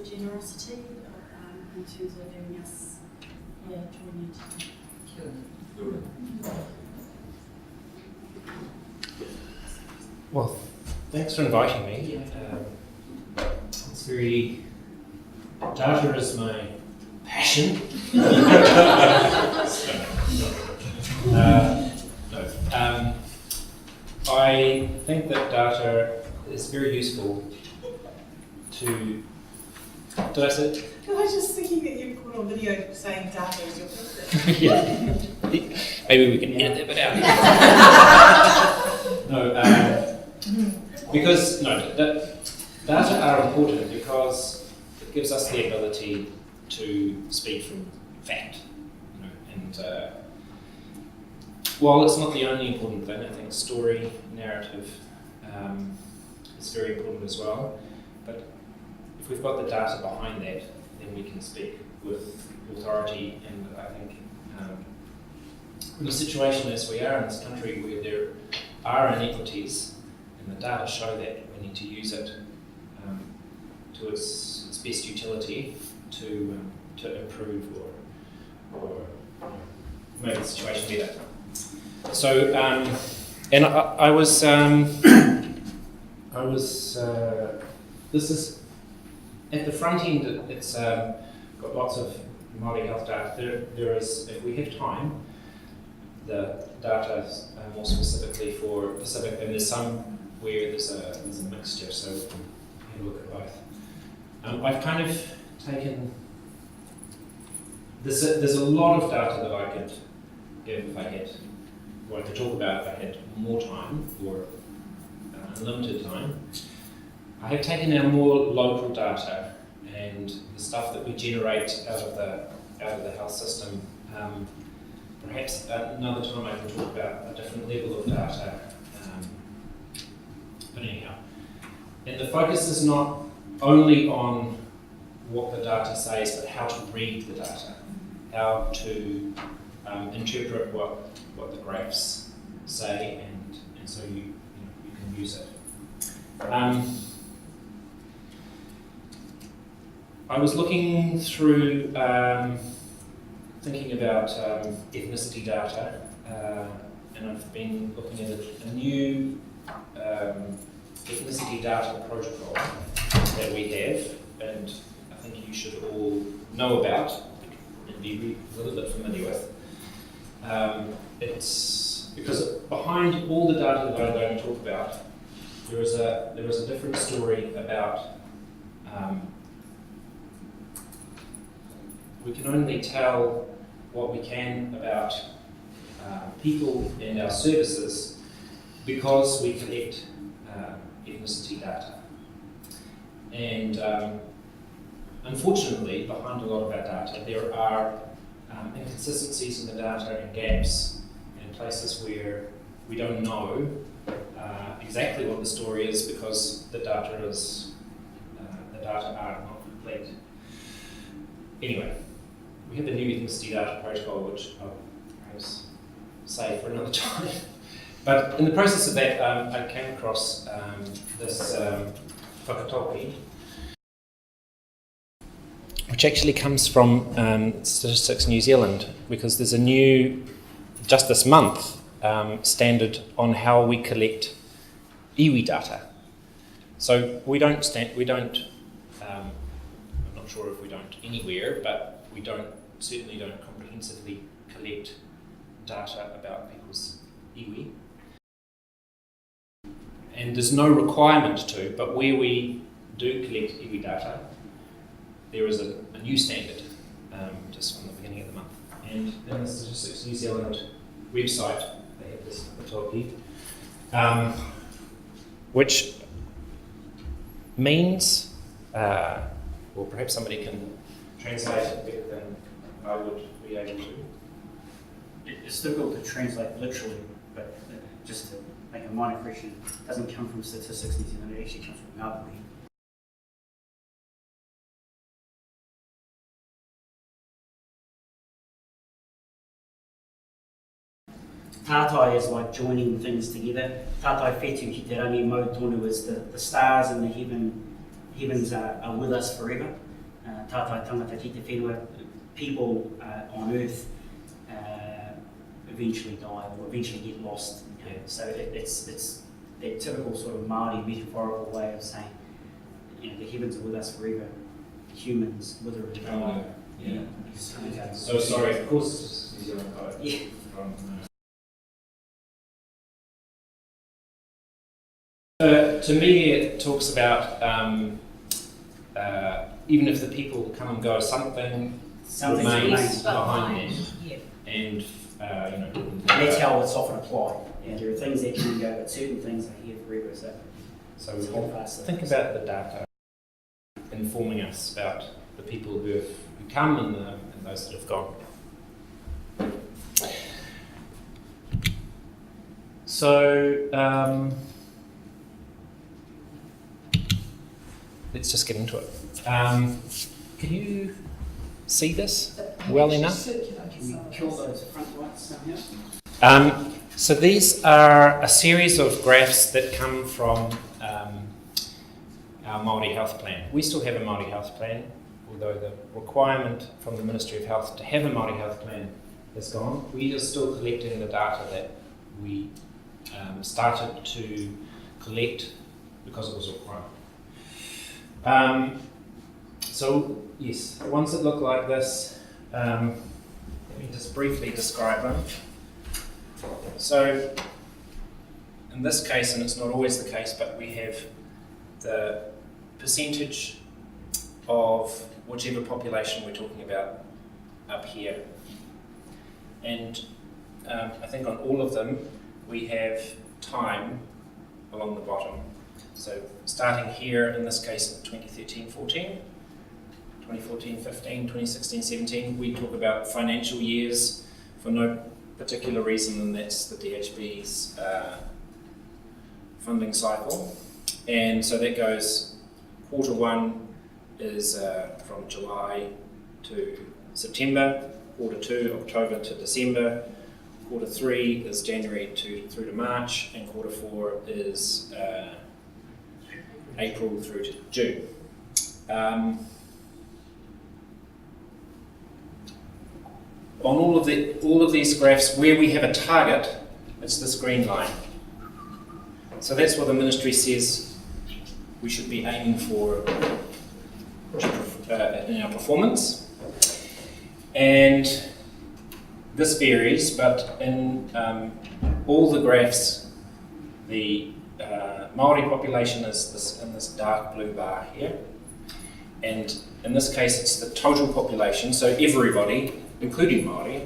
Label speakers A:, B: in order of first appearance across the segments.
A: generosity in terms of having us join you today.
B: Well, thanks for inviting me. It's very, data is my passion. I think that data is very useful to. Did I say?
C: I was just thinking that you put on video saying data is your picture.
B: Yeah. Maybe we can edit that bit out. No, because data are important because it gives us the ability to speak from fact, and while it's not the only important thing, I think story, narrative is very important as well. But if we've got the data behind that, then we can speak with authority. And I think in a situation as we are in this country where there are inequities, and the data show that, we need to use it to its best utility to improve or make the situation better. So, and I was this is at the front end. It's got lots of Maori Health data. There is, if we have time, the data more specifically for Pacific, and there's some where there's a mixture, so we can have a look at both. I've kind of taken, there's a lot of data that I could give if I had, or I could talk about if I had more time or unlimited time. I have taken our more local data and the stuff that we generate out of the health system. Perhaps another time I can talk about a different level of data. But anyhow, and the focus is not only on what the data says, but how to read the data, how to interpret what the graphs say, and so you can use it. I was looking through, thinking about ethnicity data, and I've been looking at a new ethnicity data protocol that we have, and I think you should all know about and be a little bit familiar with. It's because behind all the data that I'm going to talk about, there is a different story about. We can only tell what we can about people and our services because we collect ethnicity data. And unfortunately, behind a lot of our data, there are inconsistencies in the data and gaps and places where we don't know exactly what the story is because the data are not complete. Anyway, we have the new ethnicity data protocol, which I'll perhaps say for another time. But in the process of that, I came across this whakatauki, which actually comes from Statistics New Zealand, because there's a new, just this month, standard on how we collect iwi data. So we don't, I'm not sure if we don't anywhere, but we certainly don't comprehensively collect data about people's iwi. And there's no requirement to, but where we do collect iwi data, there is a new standard just from the beginning of the month. And in the Statistics New Zealand website, they have this whakatauki, which means, or perhaps somebody can translate it better than I would be able to.
D: It's difficult to translate literally, but just to make a minor correction, it doesn't come from Statistics New Zealand, it actually comes from Maori. Tātai is like joining things together. Tātai whetū ki te rangi mau tonu is the stars in the heavens are with us forever. tātai tangata ki te whenua, people on Earth eventually die or eventually get lost. You know? So it's that typical sort of Māori metaphorical way of saying, you know, the heavens are with us forever, humans wither and die.
B: Yeah. So sorry, of course, New Zealand poet.
D: Yeah.
B: To me, it talks about even if the people come and go, something remains behind them, and you know.
D: That's how it's often applied. Yeah, there are things that can go, but certain things are here forever. So
B: we think about the data informing us about the people who come and those that have gone. So let's just get into it. Can you see this well enough?
D: can we kill those front lights somehow?
B: So these are a series of graphs that come from our Maori Health plan. We still have a Maori Health plan, although the requirement from the Ministry of Health to have a Maori Health plan has gone. We are still collecting the data that we started to collect because it was a requirement. So yes, the ones that look like this, let me just briefly describe them. So in this case, and it's not always the case, but we have the percentage of whichever population we're talking about up here. And I think on all of them we have time along the bottom. So starting here, in this case, 2013-14, 2014-15, 2016-17, we talk about financial years for no particular reason, and that's the DHB's funding cycle. And so that goes, quarter one is from July to September, quarter two, October to December, quarter three is January through to March, and quarter four is April through to June. On all of these graphs, where we have a target, it's this green line. So that's what the ministry says we should be aiming for in our performance. And this varies, but in all the graphs, the Maori population is in this dark blue bar here. And in this case, it's the total population, so everybody, including Maori,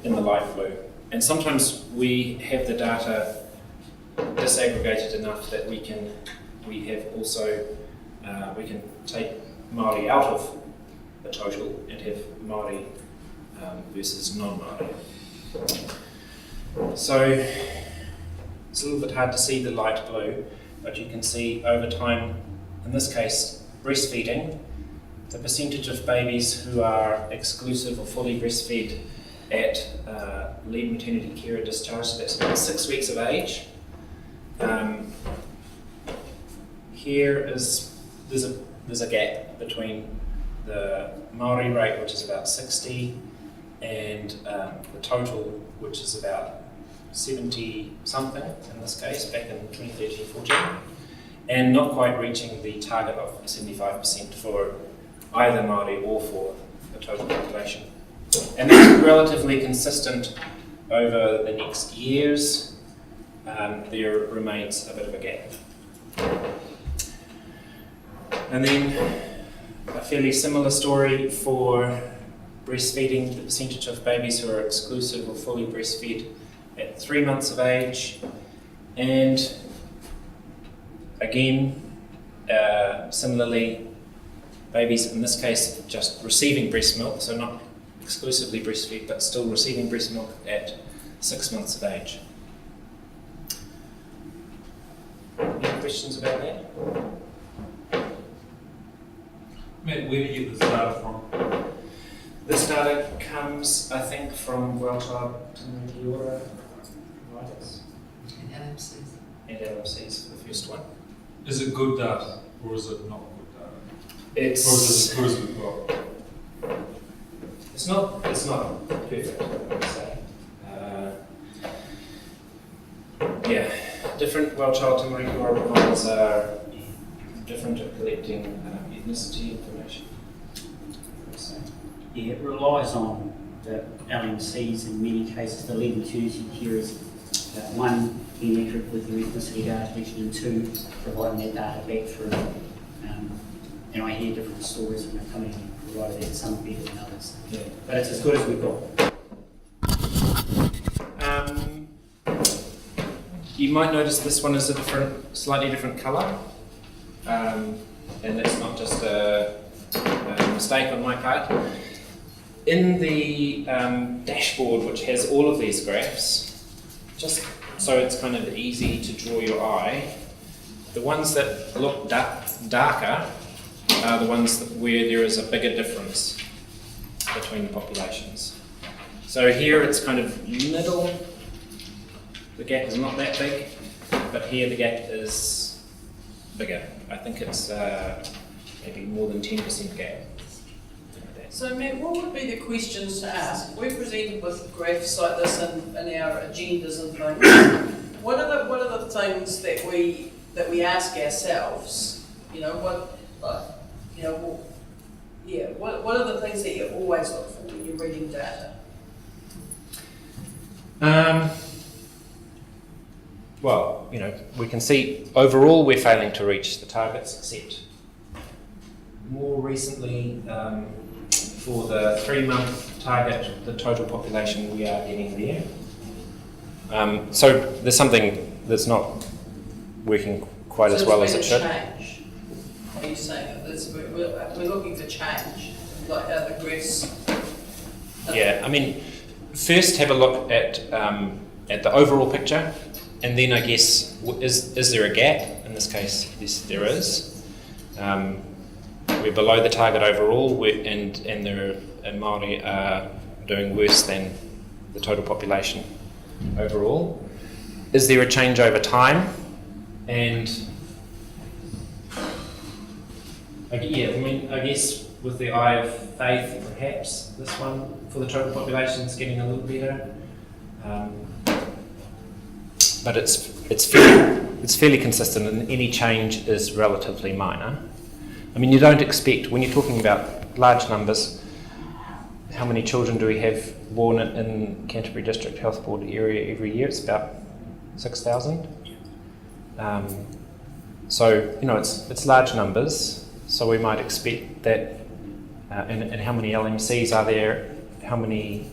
B: in the light blue. And sometimes we have the data disaggregated enough that we can take Maori out of the total and have Maori versus non-Maori. So it's a little bit hard to see the light blue, but you can see over time, in this case, breastfeeding, the percentage of babies who are exclusive or fully breastfed at leave maternity care or discharge, so that's about 6 weeks of age. Here there's a gap between the Maori rate, which is about 60, and the total, which is about 70 something in this case, back in 2013-14, and not quite reaching the target of 75% for either Maori or for the total population. And that's relatively consistent over the next years. There remains a bit of a gap. And then a fairly similar story for breastfeeding, the percentage of babies who are exclusive or fully breastfed at 3 months of age. And again, similarly, babies in this case just receiving breast milk, so not exclusively breastfed, but still receiving breast milk at 6 months of age. Any questions about that?
E: Matt, where do you get this data from?
B: This data comes, I think, from Wellchild Tiora providers.
F: And LMCs.
B: And LMCs for the first one.
E: Is it good data or is it not good data?
B: It's
E: Or is it, well,
B: it's not perfect, I would say. Yeah, different wild child Timaru Hiora providers are different at collecting ethnicity information, I would say.
D: Yeah, it relies on the LMCs in many cases, the leading community carers, one, being accurate with your ethnicity data collection, and two, providing that data back through. And I hear different stories when they're coming and provided that some are better than others.
B: Yeah.
D: But it's as good as we've got.
B: You might notice this one is a slightly different colour, and that's not just a mistake on my part. In the dashboard, which has all of these graphs, just so it's kind of easy to draw your eye, the ones that look darker are the ones where there is a bigger difference between the populations. So here it's kind of middle. The gap is not that big, but here the gap is bigger. I think it's maybe more than 10% gap.
A: So Matt, what would be the questions to ask? We're presented with graphs like this in our agendas and things. What are the things that we ask ourselves? You know, what are the things that you always look for when you're reading data?
B: Well, you know, we can see overall we're failing to reach the targets, except more recently for the 3-month target, the total population, we are getting there. So there's something that's not working quite as well as it should.
A: Change. Are you saying that we're looking for change, like how the graphs?
B: Yeah, I mean, first have a look at the overall picture, and then I guess is there a gap? In this case, yes, there is. We're below the target overall, and Maori are doing worse than the total population overall. Is there a change over time? And I guess with the eye of faith, perhaps this one for the total population is getting a little better, but it's fairly consistent, and any change is relatively minor. I mean, you don't expect, when you're talking about large numbers, how many children do we have born in Canterbury District Health Board area every year? It's about 6,000. So, you know, it's large numbers, so we might expect that, and how many LMCs are there, how many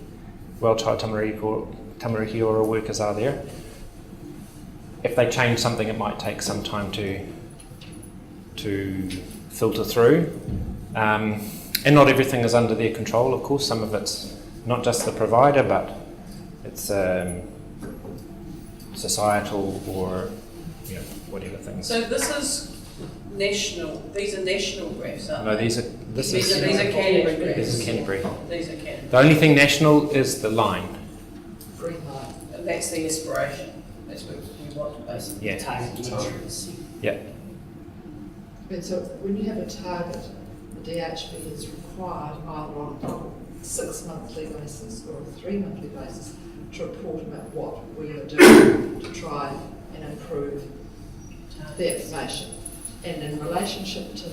B: Well Child Tamariki Hiora workers are there. If they change something, it might take some time to filter through. And not everything is under their control, of course. Some of it's not just the provider, but it's societal or whatever things.
A: So this is national. These are national graphs, aren't
B: No,
A: they?
B: these are
A: Canterbury graphs.
B: This is Canterbury.
A: These are Canterbury.
B: The only thing national is the line.
A: Green line. And that's the aspiration. That's what we want, basically.
B: Yeah.
D: Target.
B: Yeah.
F: And so when you have a target, the DHB is required either on a 6-monthly basis or a 3-monthly basis to report about what we are doing to try and improve the information. And in relationship to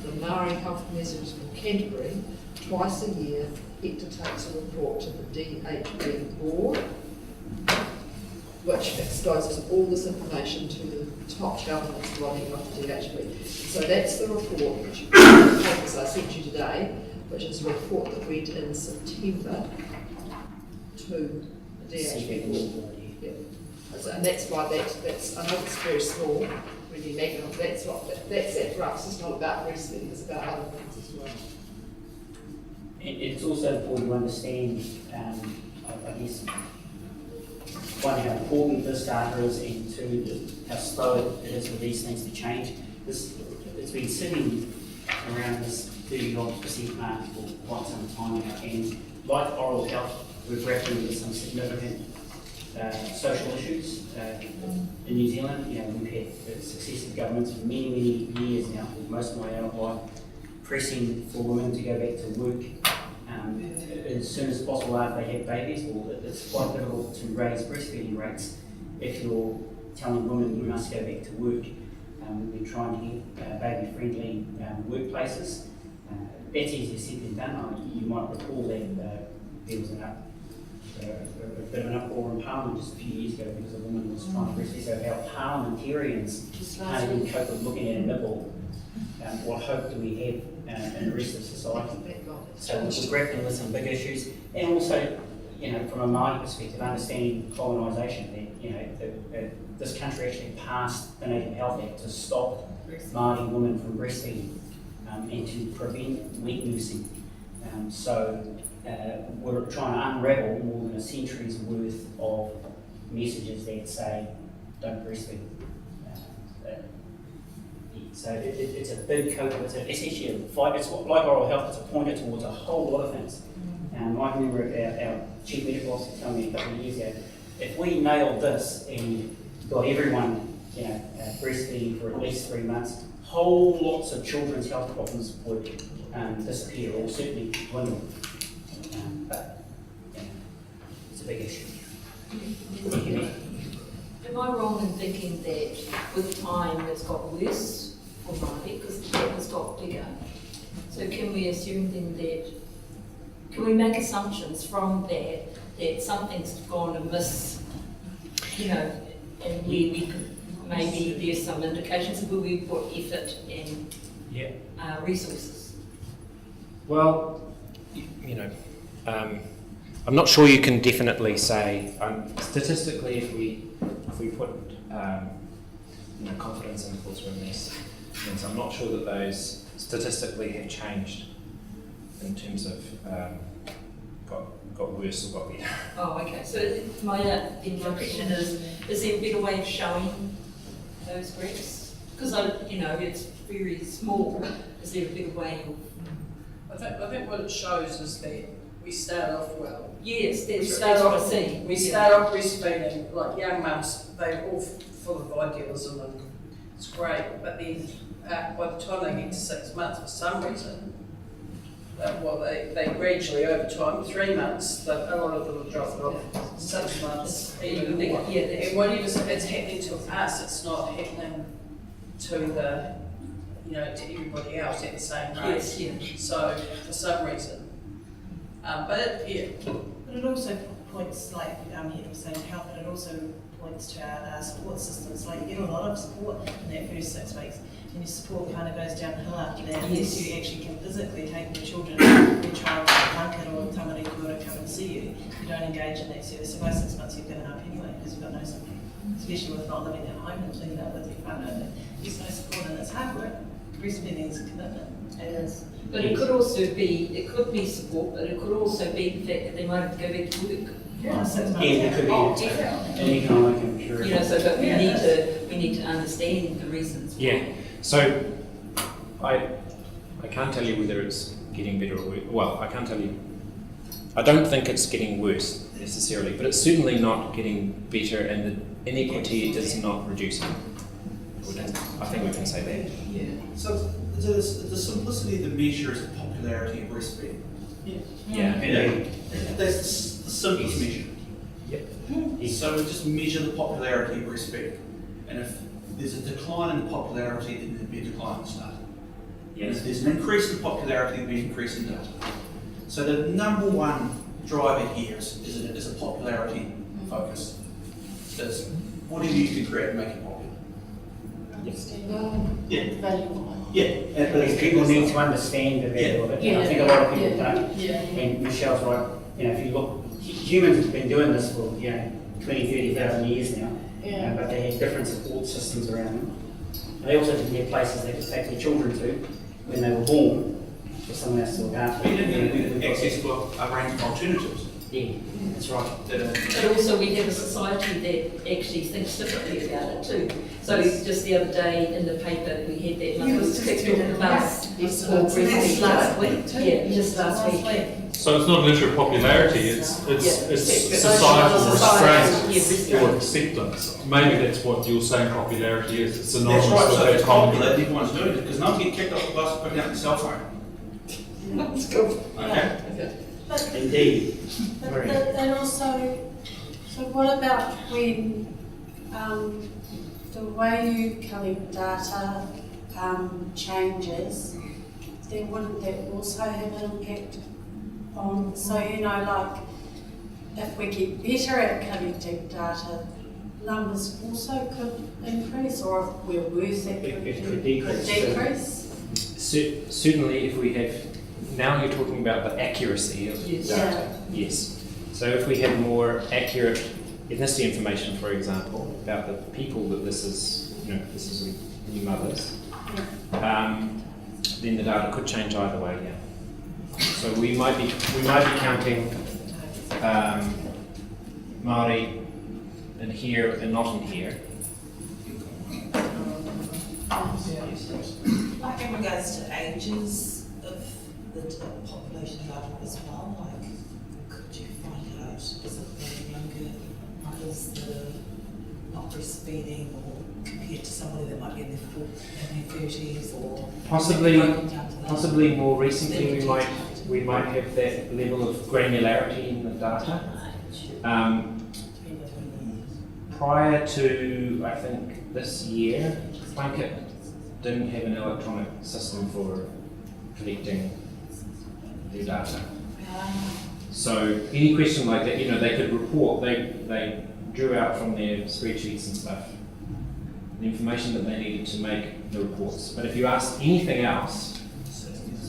F: the Maori Health measures in Canterbury, twice a year, Hector takes a report to the DHB board, which exposes all this information to the top governance body of the DHB. So that's the report which the papers I sent you today, which is a report that went in September to the DHB board. Yeah. And that's why that's I know it's very small, really negative. That's it for us. It's not about breastfeeding, it's about other things as well.
D: It's also important to understand, I guess, one, how important this data is, and two, how slow it is for these things to change. It's been sitting around this 30% mark for quite some time now, and like oral health, we're grappling with some significant social issues in New Zealand. We've had successive governments for many years now, most of my adult life, pressing for women to go back to work as soon as possible after they have babies. Well, it's quite difficult to raise breastfeeding rates if you're telling women you must go back to work. We've been trying to get baby-friendly workplaces. That's easier said than done. You might recall that there was a bit of an uproar in Parliament just a few years ago because a woman was trying to breastfeed. So our parliamentarians can't even cope with looking at a nipple. What hope do we have in the rest of society? So we're grappling with some big issues, and also, from a Maori perspective, understanding colonisation. That this country actually passed the Native Health Act to stop Maori women from breastfeeding and to prevent wet nursing. So we're trying to unravel more than a century's worth of messages that say don't breastfeed. So it's a big coat. It's actually a fight. It's like oral health. It's a pointer towards a whole lot of things. I can remember our chief medical officer telling me a couple of years ago, if we nailed this and got everyone, breastfeeding for at least 3 months, whole lots of children's health problems would disappear or certainly dwindle. But it's a big issue.
G: Am I wrong in thinking that with time it's got worse for Māori because the gap has got bigger? So can we assume then can we make assumptions from that something's gone amiss, and we could, maybe there's some indications of where we put effort and resources?
B: Well, I'm not sure you can definitely say statistically if we put confidence intervals were less, I'm not sure that those statistically have changed in terms of got worse or got better.
G: Oh, okay. So my question is there a better way of showing those graphs? Because it's very small. Is there a better way of?
A: I think what it shows is that we start off well.
G: Yes, that's what I see.
A: We start off breastfeeding, like young mums, they're all full of idealism and it's great, but then by the time they get to 6 months, for some reason, they gradually over time, 3 months, a lot of them have dropped off, 6 months, even more. And whatever it's happening to us, it's not happening to to everybody else at the same rate.
G: Yes, yeah.
A: So for some reason. But
C: it also points, like Heather was saying, help, but it also points to our support systems. Like you get a lot of support in that first 6 weeks, and your support kind of goes downhill after that. Unless you actually can physically take your children, your child to a blanket or somebody to come and see you, you don't engage in that service. So by 6 months you've given up anyway because you've got no support, especially with not living at home and cleaning up with your partner. There's no support and it's hard work. Breastfeeding is a commitment.
G: It is. But it could be support, but it could also be the fact that they might have to go back to work.
C: Yeah, 6 months.
D: It could be an economic imperative.
G: But we need to understand the reasons.
B: Yeah. So I can't tell you whether it's getting better or worse. Well, I can't tell you. I don't think it's getting worse necessarily, but it's certainly not getting better, and the inequity is not reducing. I think we can say that.
G: Yeah.
H: So the simplicity of the measure is the popularity of breastfeeding.
B: Yeah.
H: That's the simplest measure.
B: Yep.
H: So we just measure the popularity of breastfeeding. And if there's a decline in popularity, then there'd be a decline in data. And if there's an increase in popularity, there'd be an increase in data. So the number one driver here is a popularity focus. Is whatever you can create and make it popular.
D: But people need to understand the value of it. I think a lot of people don't. And Michelle's right. If you look, humans have been doing this for 20, 30,000 years now. But they have different support systems around them. And they also didn't have places they could take their children to when they were born for someone else to look after.
H: We didn't have access to a range of alternatives.
D: Yeah, that's right.
G: But also we have a society that actually thinks differently about it too. So just the other day in the paper we had that mother was kicked off the bus for breastfeeding last week. Yeah, just last week.
E: So it's not an issue of popularity, it's societal restraint or acceptance. Maybe that's what you're saying popularity is. It's
H: That's
E: synonymous
H: right,
E: with
H: so
E: that
H: it's
E: common.
H: popular, everyone's doing it, because no one can get kicked off the bus and put it out on the cell phone.
F: Just go.
H: Okay.
F: Okay.
D: Indeed.
I: But
D: Very.
I: then also, so what about when the way you collect data changes, then wouldn't that also have an impact on, so like if we get better at collecting data, numbers also could increase, or if we're worse at
D: It could
I: decrease?
B: Certainly, if we have, now you're talking about the accuracy of
F: Yes.
B: data. Yes. So if we have more accurate ethnicity information, for example, about the people that this is new mothers, then the data could change either way. Yeah. So we might be counting Maori in here and not in here.
J: Like in regards to ages of the population data as well, like could you find out, is it the younger mothers that are not breastfeeding, or compared to somebody that might be in their 30s, or
B: Possibly more recently we might have that level of granularity in the data. Prior to, I think, this year, Blanket didn't have an electronic system for collecting their data. So any question like that, they could report, they drew out from their spreadsheets and stuff the information that they needed to make the reports. But if you asked anything else,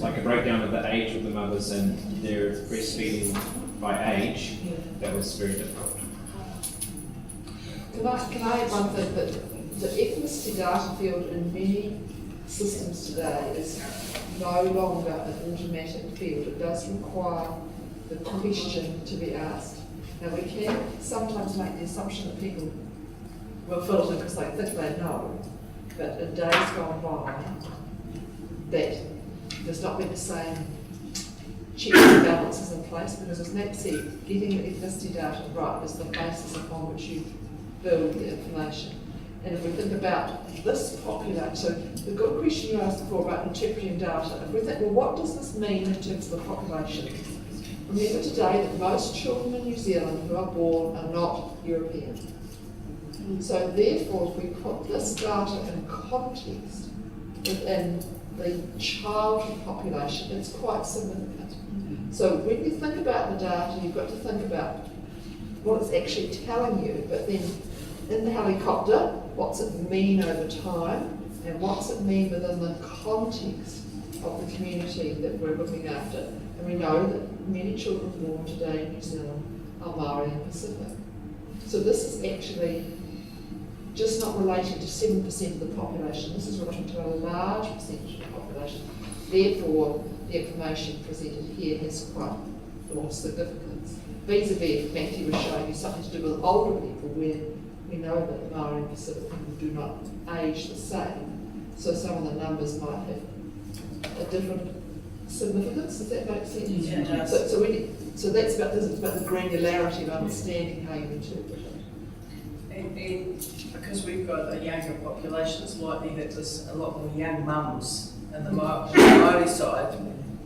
B: like a breakdown of the age of the mothers and their breastfeeding by age, that was very difficult.
F: Can I add one thing, that the ethnicity data field in many systems today is no longer an automatic field. It does require the question to be asked. Now we can sometimes make the assumption that people will fill it in because they think they know, but in days gone by, that there's not been the same checks and balances in place, because as Nat said, getting the ethnicity data right is the basis upon which you build the information. And if we think about this population, so the good question you asked before about interpreting data, if we think, well, what does this mean in terms of the population? Remember today that most children in New Zealand who are born are not European. So therefore, if we put this data in context within the child population, it's quite significant. So when you think about the data, you've got to think about what it's actually telling you, but then in the helicopter, what's it mean over time, and what's it mean within the context of the community that we're looking after. And we know that many children born today in New Zealand are Maori and Pacific. So this is actually just not relating to 7% of the population, this is relating to a large percentage of the population. Therefore, the information presented here has quite a lot of significance. Vis-a-vis, Matthew was showing you something to do with older people, where we know that Maori and Pacific people do not age the same. So some of the numbers might have a different significance, does that make sense?
C: Yeah, it does.
F: So that's about this, it's about the granularity of understanding how you interpret it.
A: And because we've got a younger population, it's likely that there's a lot more young mums in the Maori side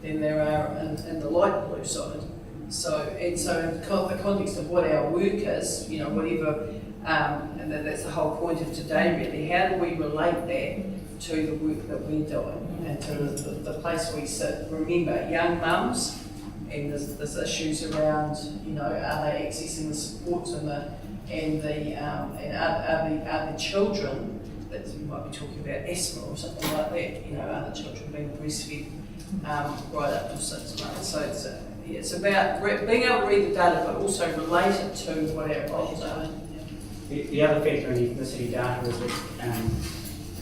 A: than there are in the light blue side. So in the context of what our work is, whatever, and that's the whole point of today really, how do we relate that to the work that we're doing and to the place we sit? Remember, young mums, and there's issues around, are they accessing the supports and are the children that you might be talking about asthma or something like that? Are the children being breastfed right up to 6 months? So it's about being able to read the data, but also relate it to what our goals are.
D: The other factor in ethnicity data is that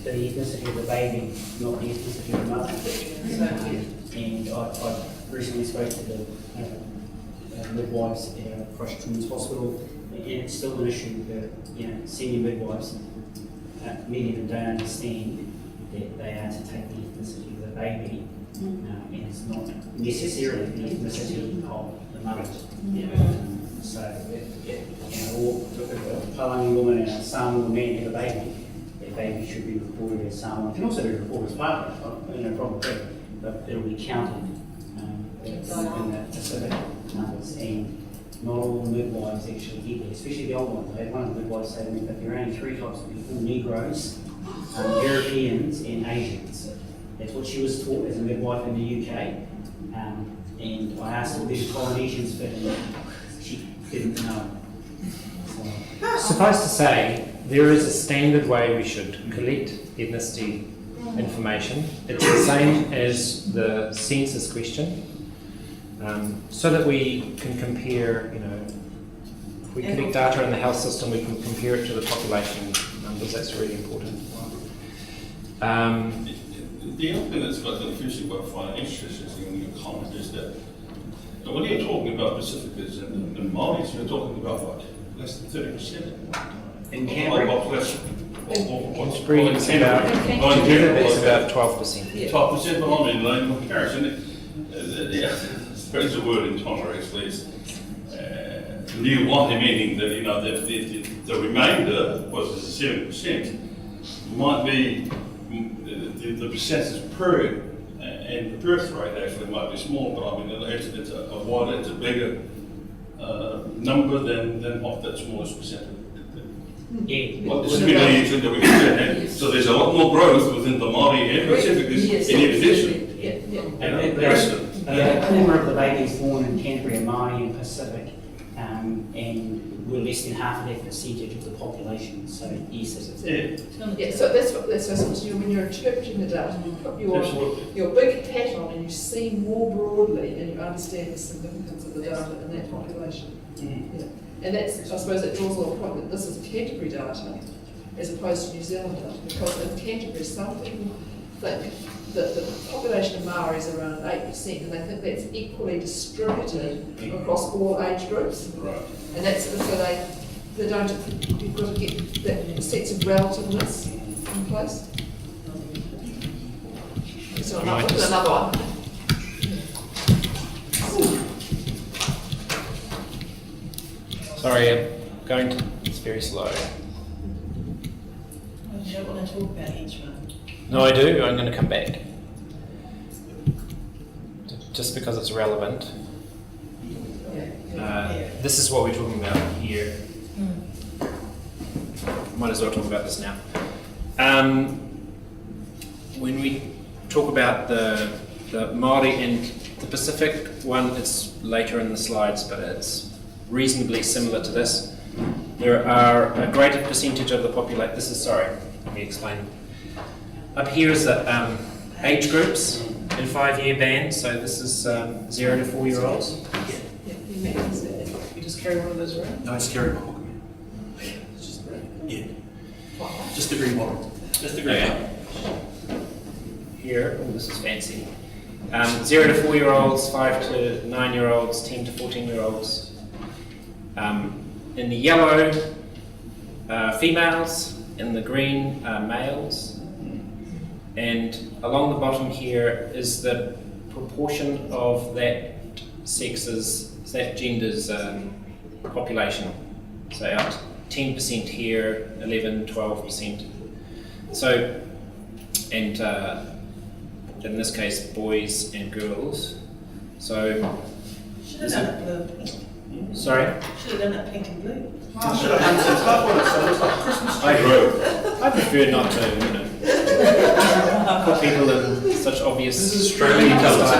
D: the ethnicity of the baby, not the ethnicity of the mother. And I recently spoke to the midwives at Christ Children's Hospital, and it's still an issue that senior midwives, many of them don't understand that they are to take the ethnicity of the baby, and it's not necessarily the ethnicity of the mother. So, or if a Palangi woman and a Samoan man have a baby, that baby should be reported as Samoan. It can also be reported as partner, no problem with that, but it'll be counted in the Pacific numbers, and not all the midwives actually get there, especially the old ones. I had one of the midwives say to me that there are only 3 types of people: Negroes, Europeans, and Asians. That's what she was taught as a midwife in the UK. And I asked her where the Polynesians fit in, she didn't know. So,
B: Suffice to say, there is a standard way we should collect ethnicity information. It's the same as the census question, so that we can compare, if we collect data in the health system, we can compare it to the population numbers. That's really important.
K: The other thing that's got confusing what I find interesting in your comment is that when you're talking about Pacificans and Maoris, you're talking about what? Less than 30%?
D: in Canberra,
K: What's
B: Together it's about 12%.
K: 12% behind in line comparison. There's a word in Tonga actually is new one, meaning that the remainder was 7% might be the percentage per and the birth rate actually might be small, but I mean it's a bigger number than what that smallest percentage. What the simulation that we can so there's a lot more growth within the Maori and Pacificans in addition.
D: a quarter of the babies born in Canterbury are Maori and Pacific, and we're less than half of that percentage of the population. So yes,
F: Yeah, so that's what when you're interpreting the data, you put your big hat on and you see more broadly and you understand the significance of the data in that population. Yeah. And that's, I suppose, that draws a lot of point that this is Canterbury data as opposed to New Zealand data, because in Canterbury some people think that the population of Maori is around 8%, and they think that's equally distributed across all age groups.
K: Right.
F: And that's so they don't, you've got to get that sense of relativeness in place. So I'll look at another one.
B: Sorry, I'm going to, it's very slow.
C: You don't want to talk about each one.
B: No, I do, I'm going to come back. Just because it's relevant. This is what we're talking about here. Might as well talk about this now. When we talk about the Maori and the Pacific one, it's later in the slides, but it's reasonably similar to this. There are a greater percentage of the population. Let me explain. Up here is the age groups in 5-year bands. So this is 0 to 4 year olds. You just carry one of those around?
H: No, it's carry one. Yeah. Just the green bottle. Just the green bottle.
B: Here, oh, this is fancy. 0 to 4 year olds, 5 to 9 year olds, 10 to 14 year olds. In the yellow, females. In the green, males. And along the bottom here is the proportion of that gender's population. So out 10% here, 11, 12%. So, and in this case, boys and girls. So,
C: Should have done it blue.
B: Sorry?
C: Should have done it pink and blue.
H: Should have done some stuff on it so it looks like a Christmas tree.
B: I prefer not to, put people in such obvious Australian colours.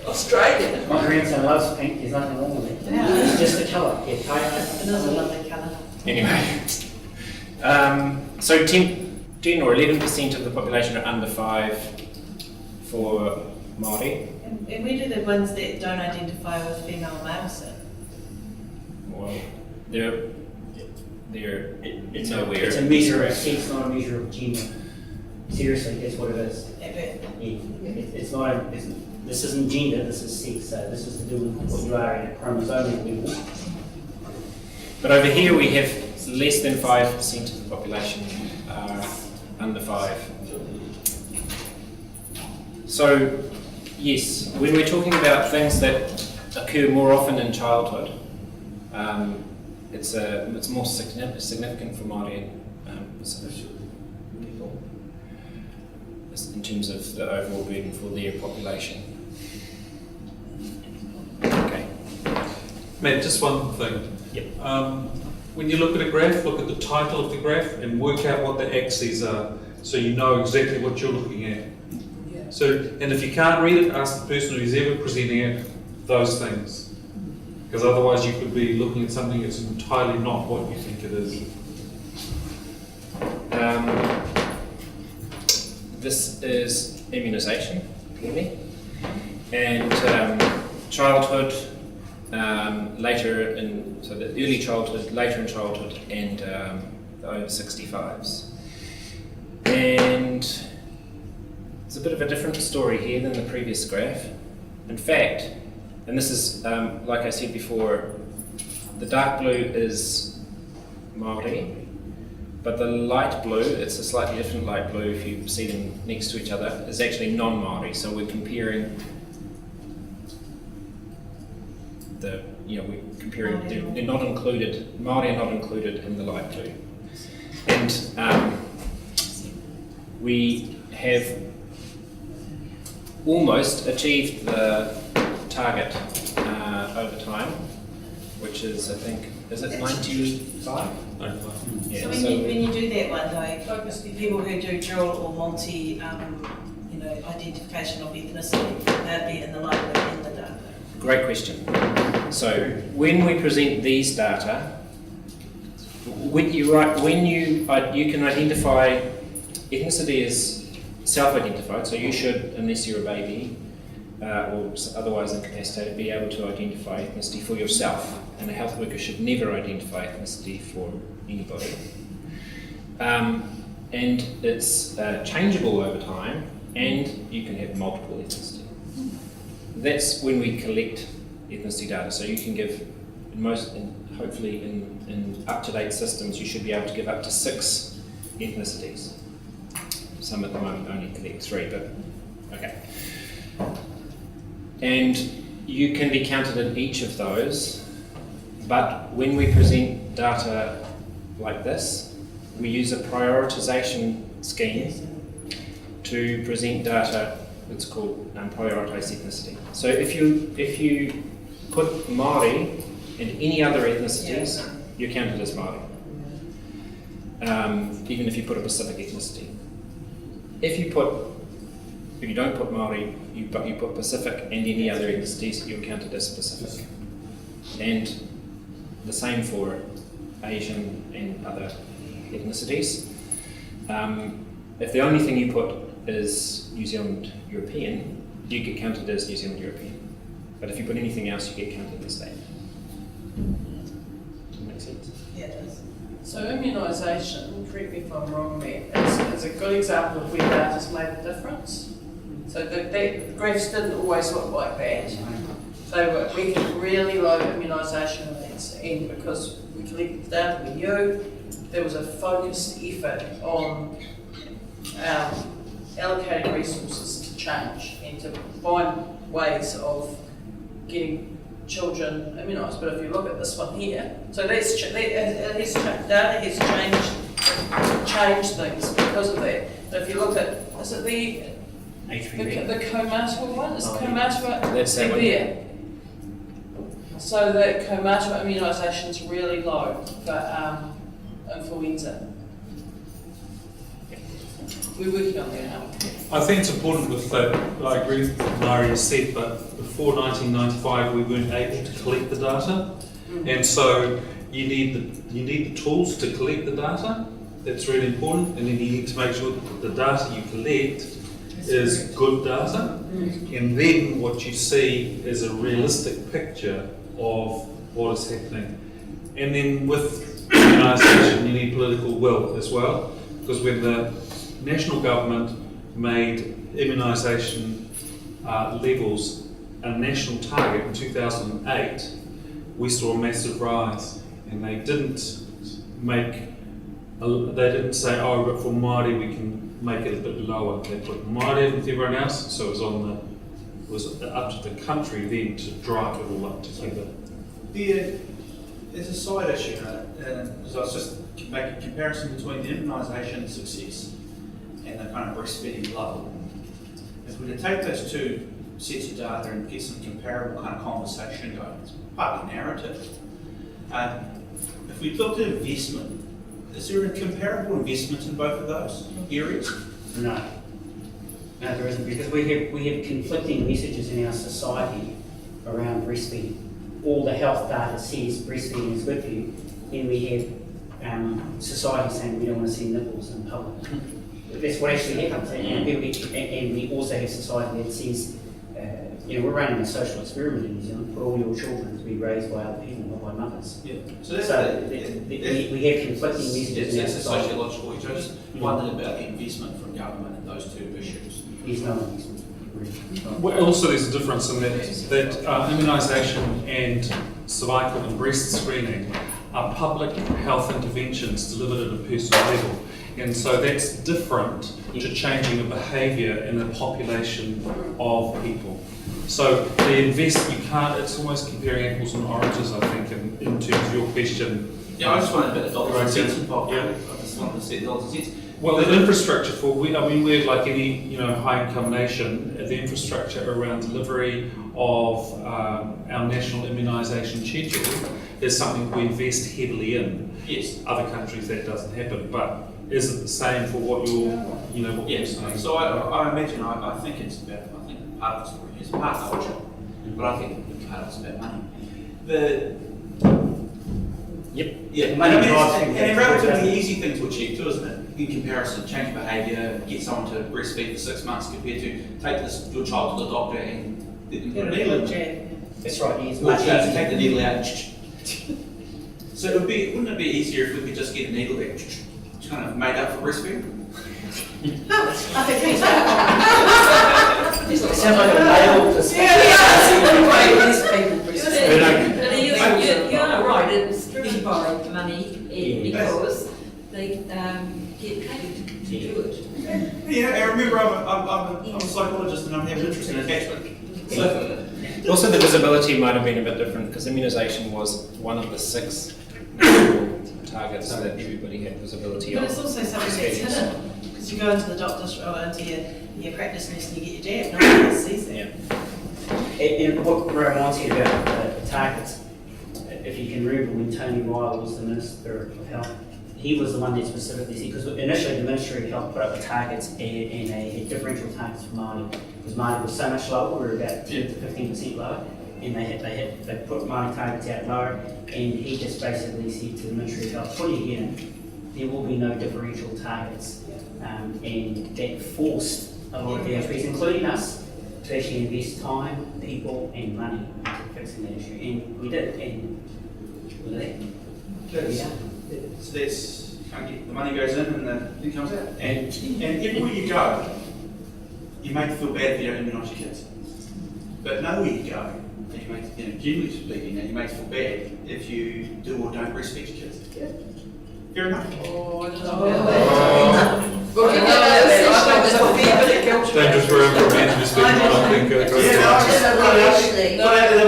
F: Australia.
D: my grandson loves pink. There's nothing wrong with it. It's just the colour. Yeah,
C: It is a lovely colour.
B: Anyway, so 10 or 11% of the population are under 5 for Māori.
C: And where do the ones that don't identify with female male sit?
B: Well, they're
D: It's
B: nowhere.
D: a measure of sex, not a measure of gender. Seriously, that's what it is.
C: At birth?
D: Yeah. It's not. This isn't gender. This is sex. So this is to do with what you are at a chromosomal level.
B: But over here we have less than 5% of the population under 5. So, yes, when we're talking about things that occur more often in childhood, it's more significant for Māori and Pacific people in terms of the overall burden for their population.
E: Matt, just one thing.
B: Yep.
E: When you look at a graph, look at the title of the graph and work out what the axes are, so you know exactly what you're looking at.
A: Yeah.
E: So, and if you can't read it, ask the person who's ever presenting it those things. Because otherwise you could be looking at something that's entirely not what you think it is.
B: This is immunisation, clearly, and childhood, so the early childhood, later in childhood, and the over 65s. And it's a bit of a different story here than the previous graph. In fact, and this is, like I said before, the dark blue is Maori, but the light blue, it's a slightly different light blue if you see them next to each other, is actually non-Maori. So we're comparing we're comparing, they're not included, Maori are not included in the light blue. And we have almost achieved the target over time, which is, I think, is it 95? Yeah,
C: So when you do that one though, focus the people who do dual or multi, identification of ethnicity, they'd be in the light blue and the dark blue.
B: Great question. So when we present these data, you can identify ethnicity as self-identified, so you should, unless you're a baby or otherwise incapacitated, be able to identify ethnicity for yourself, and a health worker should never identify ethnicity for anybody. And it's changeable over time, and you can have multiple ethnicity. That's when we collect ethnicity data, so you can give, hopefully in up-to-date systems, you should be able to give up to 6 ethnicities. Some at the moment only collect 3, but okay. And you can be counted in each of those, but when we present data like this, we use a prioritization scheme to present data. It's called prioritized ethnicity. So if you put Maori and any other ethnicities, you're counted as Maori. Even if you put a Pacific ethnicity. If you don't put Maori, you put Pacific and any other ethnicities, you're counted as Pacific. And the same for Asian and other ethnicities. If the only thing you put is New Zealand European, you get counted as New Zealand European. But if you put anything else, you get counted as that. Does that make sense?
C: Yeah, it does.
A: So immunisation, correct me if I'm wrong there, is a good example of where data's made a difference. So the graphs didn't always look like that. We had really low immunisation rates, and because we collected the data, we knew there was a focused effort on allocating resources to change and to find ways of getting children immunised. But if you look at this one here, so data has changed things because of that. But if you look at, is it the Komatua one? Is Komatua
B: That's that one.
A: there? So the Komatua immunisation is really low for influenza. We're working on that now.
E: I think it's important with that, I agree with what Mari has said, but before 1995 we weren't able to collect the data, and so you need the tools to collect the data. That's really important, and then you need to make sure that the data you collect is good data, and then what you see is a realistic picture of what is happening. And then with immunisation you need political will as well, because when the national government made immunisation levels a national target in 2008, we saw a massive rise, and they didn't say, oh, but for Māori we can make it a bit lower. They put Māori with everyone else, so it was up to the country then to drive it all up together.
H: There's a side issue, because I was just making a comparison between the immunisation success and the kind of breastfeeding level. If we were to take those two sets of data and get some comparable kind of conversation going. It's partly narrative. If we looked at investment, is there a comparable investment in both of those areas?
D: No. No, there isn't, because we have conflicting messages in our society around breastfeeding. All the health data says breastfeeding is good for you, then we have society saying we don't want to see nipples in public. That's what actually happens, and we also have society that says, we're running a social experiment in New Zealand, for all your children to be raised by other people, not by mothers.
H: Yeah.
D: So we have conflicting messages in our
H: That's a
D: society.
H: sociological issue. I just wondered about the investment from government in those two issues.
D: There's no investment.
E: Well, also, there's a difference in that immunisation and cervical and breast screening are public health interventions delivered at a personal level. And so that's different to changing a behaviour in a population of people. So it's almost comparing apples and oranges, I think, in terms of your question.
H: Yeah, I just wanted a bit of dollars and cents involved.
E: Yeah.
H: I just wanted to see dollars and cents.
E: Well, the infrastructure we're like any high-income nation. The infrastructure around delivery of our national immunisation schedule is something we invest heavily in.
H: Yes.
E: Other countries that doesn't happen, but is it the same for what you're
H: Yes.
E: saying?
H: So I imagine I think it's about part of the story is part culture, but I think part of it's about money.
D: Yep.
H: Yeah,
D: Money
H: I mean,
D: drives
H: it's
D: things.
H: a relatively easy thing to achieve too, isn't it? In comparison, change behaviour, get someone to breastfeed for 6 months compared to take your child to the doctor and let them put a needle in.
D: That's right, it's
H: Well,
D: much
H: yeah,
D: easier.
H: take the needle out. So wouldn't it be easier if we could just get a needle that kind of made up for breastfeeding?
C: I think it's
D: It sounds like a nail to
G: You are right, it's driven by money because they get paid to do it.
H: Yeah, I remember I'm a psychologist and I have an interest in attachment. So,
B: Also, the visibility might have been a bit different because immunisation was one of the 6 national targets that everybody had visibility
C: But
B: on.
C: it's also something that's hidden, because you go into the doctor's or into your practice nurse and you get your jab, no one else sees that.
B: Yeah.
D: And what reminds me about the targets, if you can remember when Tony Ryle was the Minister of Health, he was the one that specifically said, because initially the Ministry of Health put up the targets and they had differential targets for Māori, because Māori was so much lower, we were about 10 to 15% lower, and they put Māori targets out lower, and he just basically said to the Ministry of Health, 20 years in, there will be no differential targets, and that forced a lot of the FPs, including us, to actually invest time, people, and money into fixing that issue, and we did, and look at that.
H: so that's the money goes in and the thing comes out. And everywhere you go, you make it feel bad if you don't immunise your kids. But nowhere you go, you make, generally speaking, you make it feel bad if you do or don't breastfeed your kids. Yeah. Fair enough.
A: Oh, I don't know.
E: Dangerous for everyone to speak, I think.
H: They're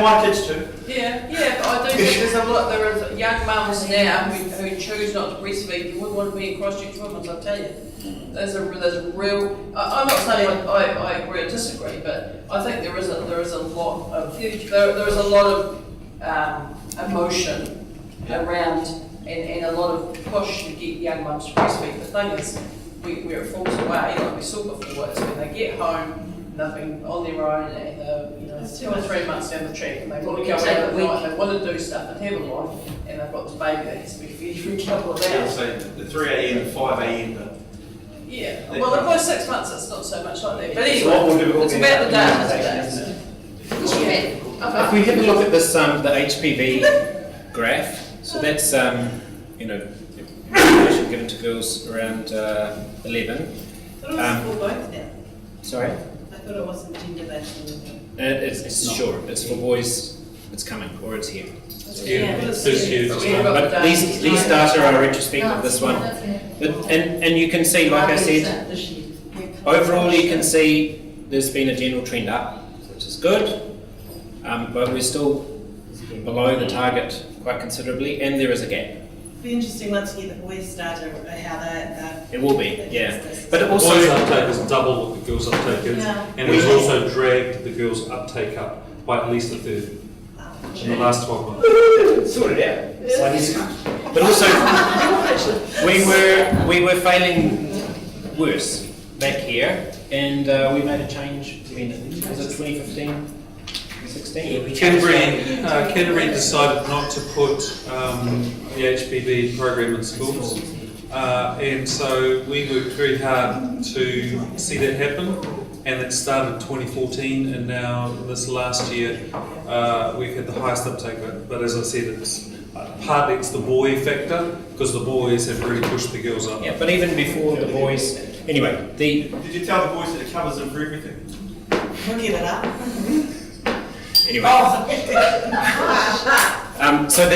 H: my kids too.
A: Yeah, but I do think there is young mums now who choose not to breastfeed. You wouldn't want to be in Christchurch Women's, I'll tell you. There's a real. I'm not saying I agree or disagree, but I think there is a lot of emotion around and a lot of push to get young mums to breastfeed. The thing is, where it falls away, like we saw before, it's when they get home, nothing on their own, and they're 2 or 3 months down the track, and they want to go out at night, they want to do stuff and have a life, and they've got this baby that has to be fed every couple of
H: Yeah,
A: hours.
H: so the 3 a.m. and 5 a.m.
A: Yeah, well, the first 6 months it's not so much like that, but
D: It's a lot more
A: anyway,
D: difficult
A: it's
D: than
A: about the data
D: immunisation, isn't
A: today.
D: it?
B: If we have a look at this, the HPV graph, so that's, immunisation given to girls around 11.
C: But it was for both now.
B: Sorry?
C: I thought it wasn't gender-based.
B: It's sure, it's for boys, it's coming, or it's here.
E: It's huge.
A: But we have got the
B: But
A: data
B: these
A: tonight.
B: data are retrospective, this one. But, and you can see, like I said, overall you can see there's been a general trend up, which is good, but we're still below the target quite considerably, and there is a gap.
C: Be interesting once you get the boys started, how
B: It will be, yeah. But
E: The
B: also,
E: boys' uptake is double what the girls' uptake is,
I: Yeah.
E: and it's also dragged the girls' uptake up by at least a third in the last 12 months.
B: sorted out. So I guess- but also, we were failing worse back here, and we made a change. Was it 2015, 16?
E: Canterbury decided not to put the HPB program in schools, and so we worked very hard to see that happen, and it started in 2014, and now this last year we've had the highest uptake. But as I said, it's partly it's the boy factor, because the boys have really pushed the girls up.
B: Yeah, but even before the boys, anyway,
H: Did you tell the boys that it covers them for everything?
C: We'll give it up.
B: anyway. So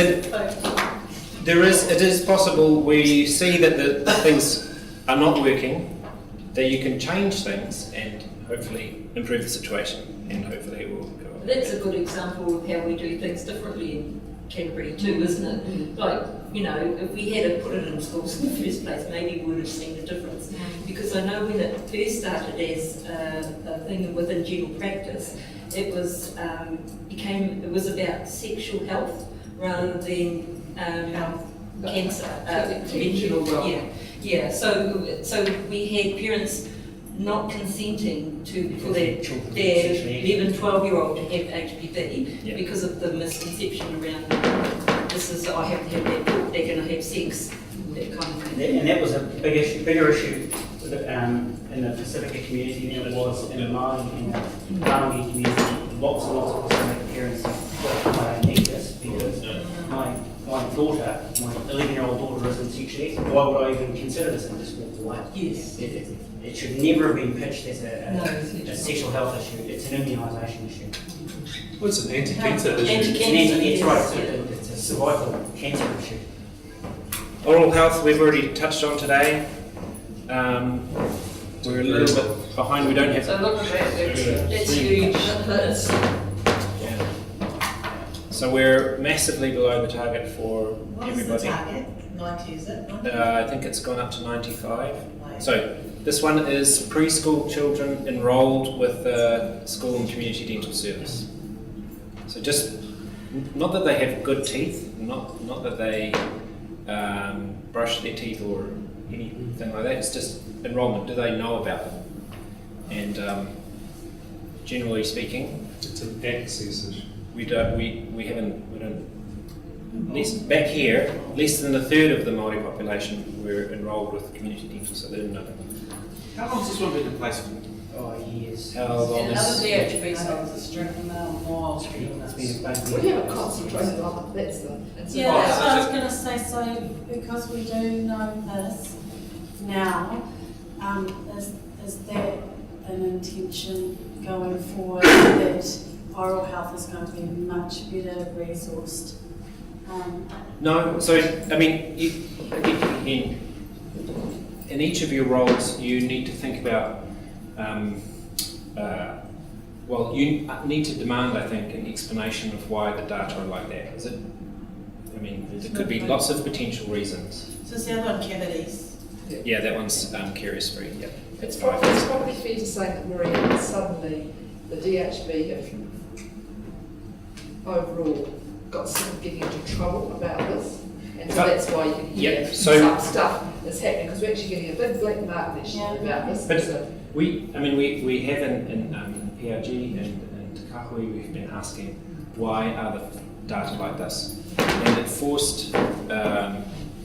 B: it is possible we see that the things are not working, that you can change things and hopefully improve the situation, and hopefully it will go.
G: That's a good example of how we do things differently in Canterbury too, isn't it? Like, you know, if we had put it in schools in the first place, maybe we would have seen a difference. Because I know when it first started as a thing within general practice, it was about sexual health rather than cancer, conventional. Yeah. So we had parents not consenting for their 11, 12-year-old to have HPV because of the misconception around I have to have that book, they're going to have sex, that kind of thing.
D: And that was a bigger issue in the Pacifica community than it was in the Maori and the Maori community. Lots and lots of Pacifica parents I don't need this because my daughter, my 11-year-old daughter isn't sexually active. Why would I even consider this and just walk away?
G: Yes.
D: It should never have been pitched as a
G: it's
D: sexual health issue. It's an immunisation issue.
E: Well, it's an anti-cancer issue.
D: It's right. It's a cervical cancer issue.
B: Oral health we've already touched on today. We're a little bit behind. We don't have.
G: So look at that, that's huge.
B: Yeah. So we're massively below the target for
C: What is
B: everybody.
C: the target? 90, is it?
B: I think it's gone up to 95. So this one is preschool children enrolled with the school and community dental service. So just not that they have good teeth, not that they brush their teeth or anything like that. It's just enrollment. Do they know about them? And generally speaking,
E: It's an access issue.
B: we don't. Back here, less than a third of the Maori population were enrolled with community dental, so they didn't know.
H: How long has this one been in place for?
D: Oh, years.
B: How long
A: And
B: is?
A: other DHB sites are stricken out miles from
D: It's been in
A: this.
D: place.
F: We haven't concentrated on it, that's the.
I: Yeah, that's what I was going to say. So because we do know this now, is there an intention going forward that oral health is going to be much better resourced?
B: No, so I mean, in each of your roles, you need to think about. Well, you need to demand, I think, an explanation of why the data are like that. Is it? I mean, there could be lots of potential reasons.
C: So it's the other one, cavities.
B: Yeah, that one's curious free. Yeah,
F: It's probably fair to say that, Maria, that suddenly the DHB have overall got some getting into trouble about this, and so that's why you can hear some stuff that's happening, because we're actually getting a big black market issue about this.
B: But
F: so,
B: we have in PRG and Te Kahui, we've been asking why are the data like this, and it forced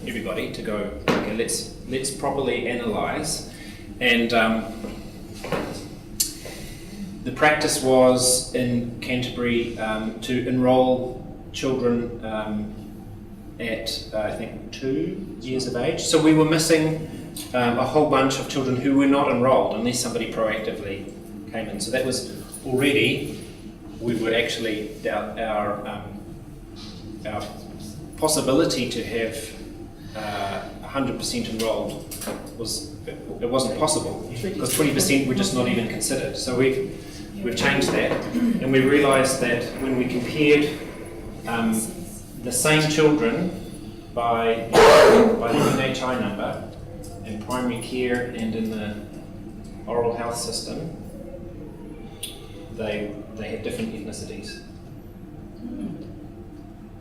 B: everybody to go, okay, let's properly analyse, and the practice was in Canterbury to enrol children at I think 2 years of age. So we were missing a whole bunch of children who were not enrolled unless somebody proactively came in. So that was already, we were actually, our possibility to have 100% enrolled it wasn't possible because 20% were just not even considered. So we've changed that, and we realised that when we compared the same children by the NHI number in primary care and in the oral health system, they had different ethnicities.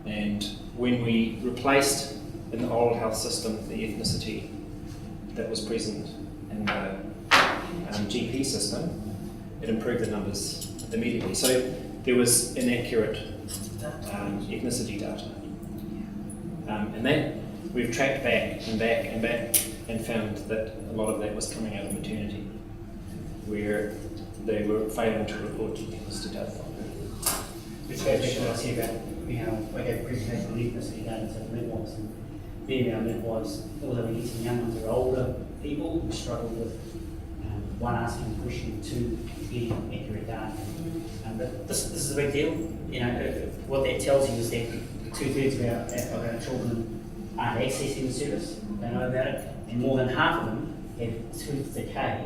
B: And when we replaced in the oral health system the ethnicity that was present in the GP system, it improved the numbers immediately. So there was inaccurate ethnicity data. And that we've tracked back and back and back and found that a lot of that was coming out of maternity, where they were failing to report ethnicity data.
D: Which goes back to what I said about, I gave a presentation on ethnicity data to the midwives, and female midwives, although we get some young ones who are older people who struggle with one asking a question, two getting accurate data. But this is a big deal. What that tells you is that 2/3 of our children aren't accessing the service, they know about it, and more than half of them have tooth decay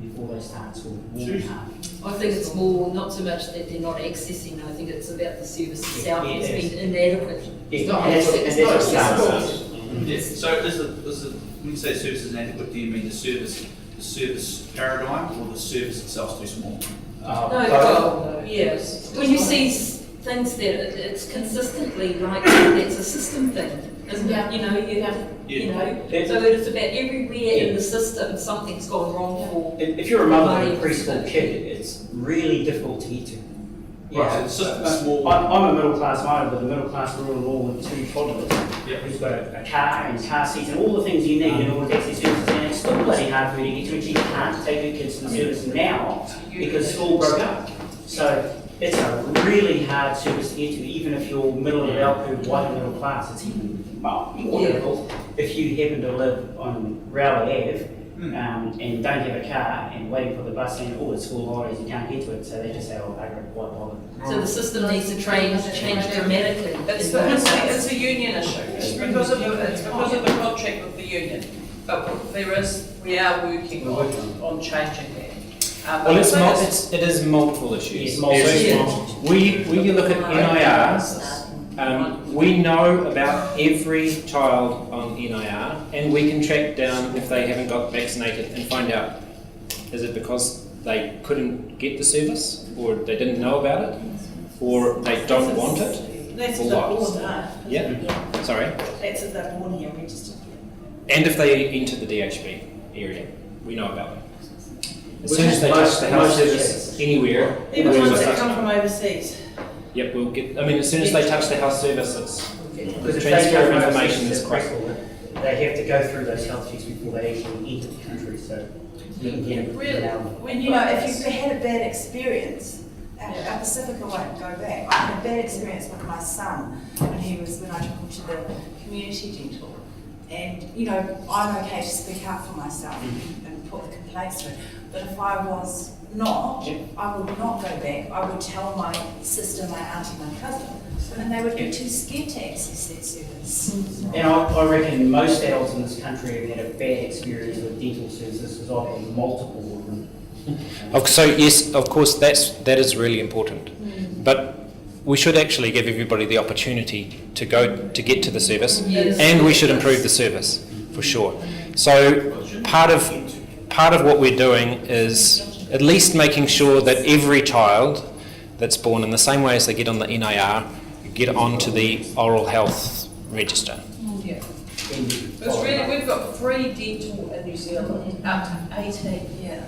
D: before they start school. More than half.
G: I think it's more, not so much that they're not accessing, I think it's about the service itself
D: Yeah,
G: has
D: it is.
G: been inadequate.
D: It's
G: not
D: not
G: accessible.
H: Yes, so when you say service is inadequate, do you mean the service paradigm or the service itself too small?
G: No, yes. When you see things that it's consistently like it's a system thing, isn't it? You know, you have, so it's about everywhere in the system something's gone wrong for.
D: If you're a mother of a preschool kid, it's really difficult to get to.
H: Right, so it's just a small.
D: I'm a middle class mother with a middle class rural with 2 toddlers, who's got a car and car seats and all the things you need in order to access services, and it's still bloody hard for me to get to, and she can't take her kids to the service now because school broke up. So it's a really hard service to get to, even if you're middle of the bell curve, white middle class. It's even more difficult if you happen to live on Rowley Ave and don't have a car and waiting for the bus and it's school holidays, you can't get to it, so they just say, oh, I don't quite bother.
G: So the system needs to change dramatically.
A: It's a union issue. It's because of the contract with the union. But we are working on changing that.
B: Well, it is multiple issues.
D: Yes,
B: When you look at NIR, we know about every child on NIR, and we can track down if they haven't got vaccinated and find out, is it because they couldn't get the service, or they didn't know about it, or they don't want it,
C: That's
B: or
C: if they're
B: what?
C: born, right?
B: Yeah, sorry.
C: That's if they're born here, registered here.
B: And if they enter the DHB area, we know about them. As
D: Which
B: soon as they touch the health
D: most
B: service anywhere,
C: Even
B: we'll
C: ones that
B: touch
C: come
B: them.
C: from overseas.
B: Yep, we'll get. I mean, as soon as they touch the health service,
D: Because if they
B: transfer
D: go
B: of
D: from
B: information
D: overseas
B: is
D: to
B: quite.
D: preschool, they have to go through those health checks before they actually enter the country, so you can get it.
A: Really?
J: When if you had a bad experience, our Pacifica won't go back. I had a bad experience with my son when I took him to the community dental. And, I'm okay to speak up for myself and put the complaints through. But if I was not, I would not go back. I would tell my sister, my auntie, my cousin, and they would be too scared to access that service.
D: And I reckon most adults in this country have had a bad experience with dental services, because I've had multiple of them.
B: So yes, of course, that is really important. But we should actually give everybody the opportunity to get to the service, and we should improve the service for sure. So part of what we're doing is at least making sure that every child that's born, in the same way as they get on the NIR, get onto the oral health register.
A: Yeah. Because really, we've got free dental in New Zealand up to 18. Yeah.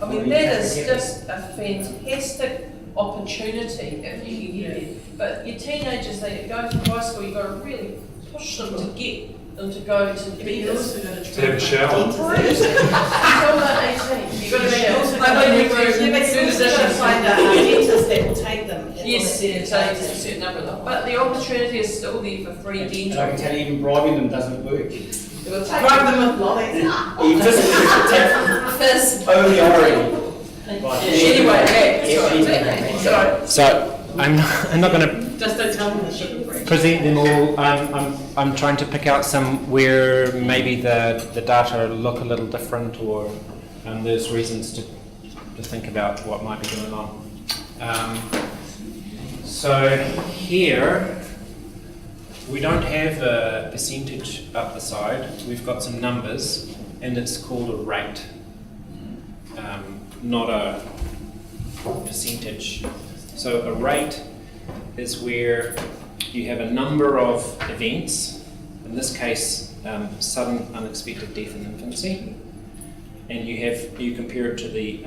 A: I mean, that is just a fantastic opportunity if you can get it. But your teenagers, they go to high school, you've got to really push them to get them to go to be this.
E: To have a shower.
A: Until they're 18. You've got to
C: find a dentist that will take them.
A: Yes, it takes a certain number of them. But the opportunity is still there for free
D: And I can
A: dental.
D: tell you, even bribing them doesn't work.
A: We'll take
C: Drive them with lollies.
D: You just
A: first.
D: only already.
A: Anyway, sorry.
B: So I'm not going to
A: Just don't tell them the sugar free.
B: present them all. I'm trying to pick out some where maybe the data look a little different, or there's reasons to think about what might be going on. So here We don't have a percentage up the side. We've got some numbers, and it's called a rate, not a percentage. So a rate is where you have a number of events, in this case, sudden unexpected death in infancy, and you compare it to the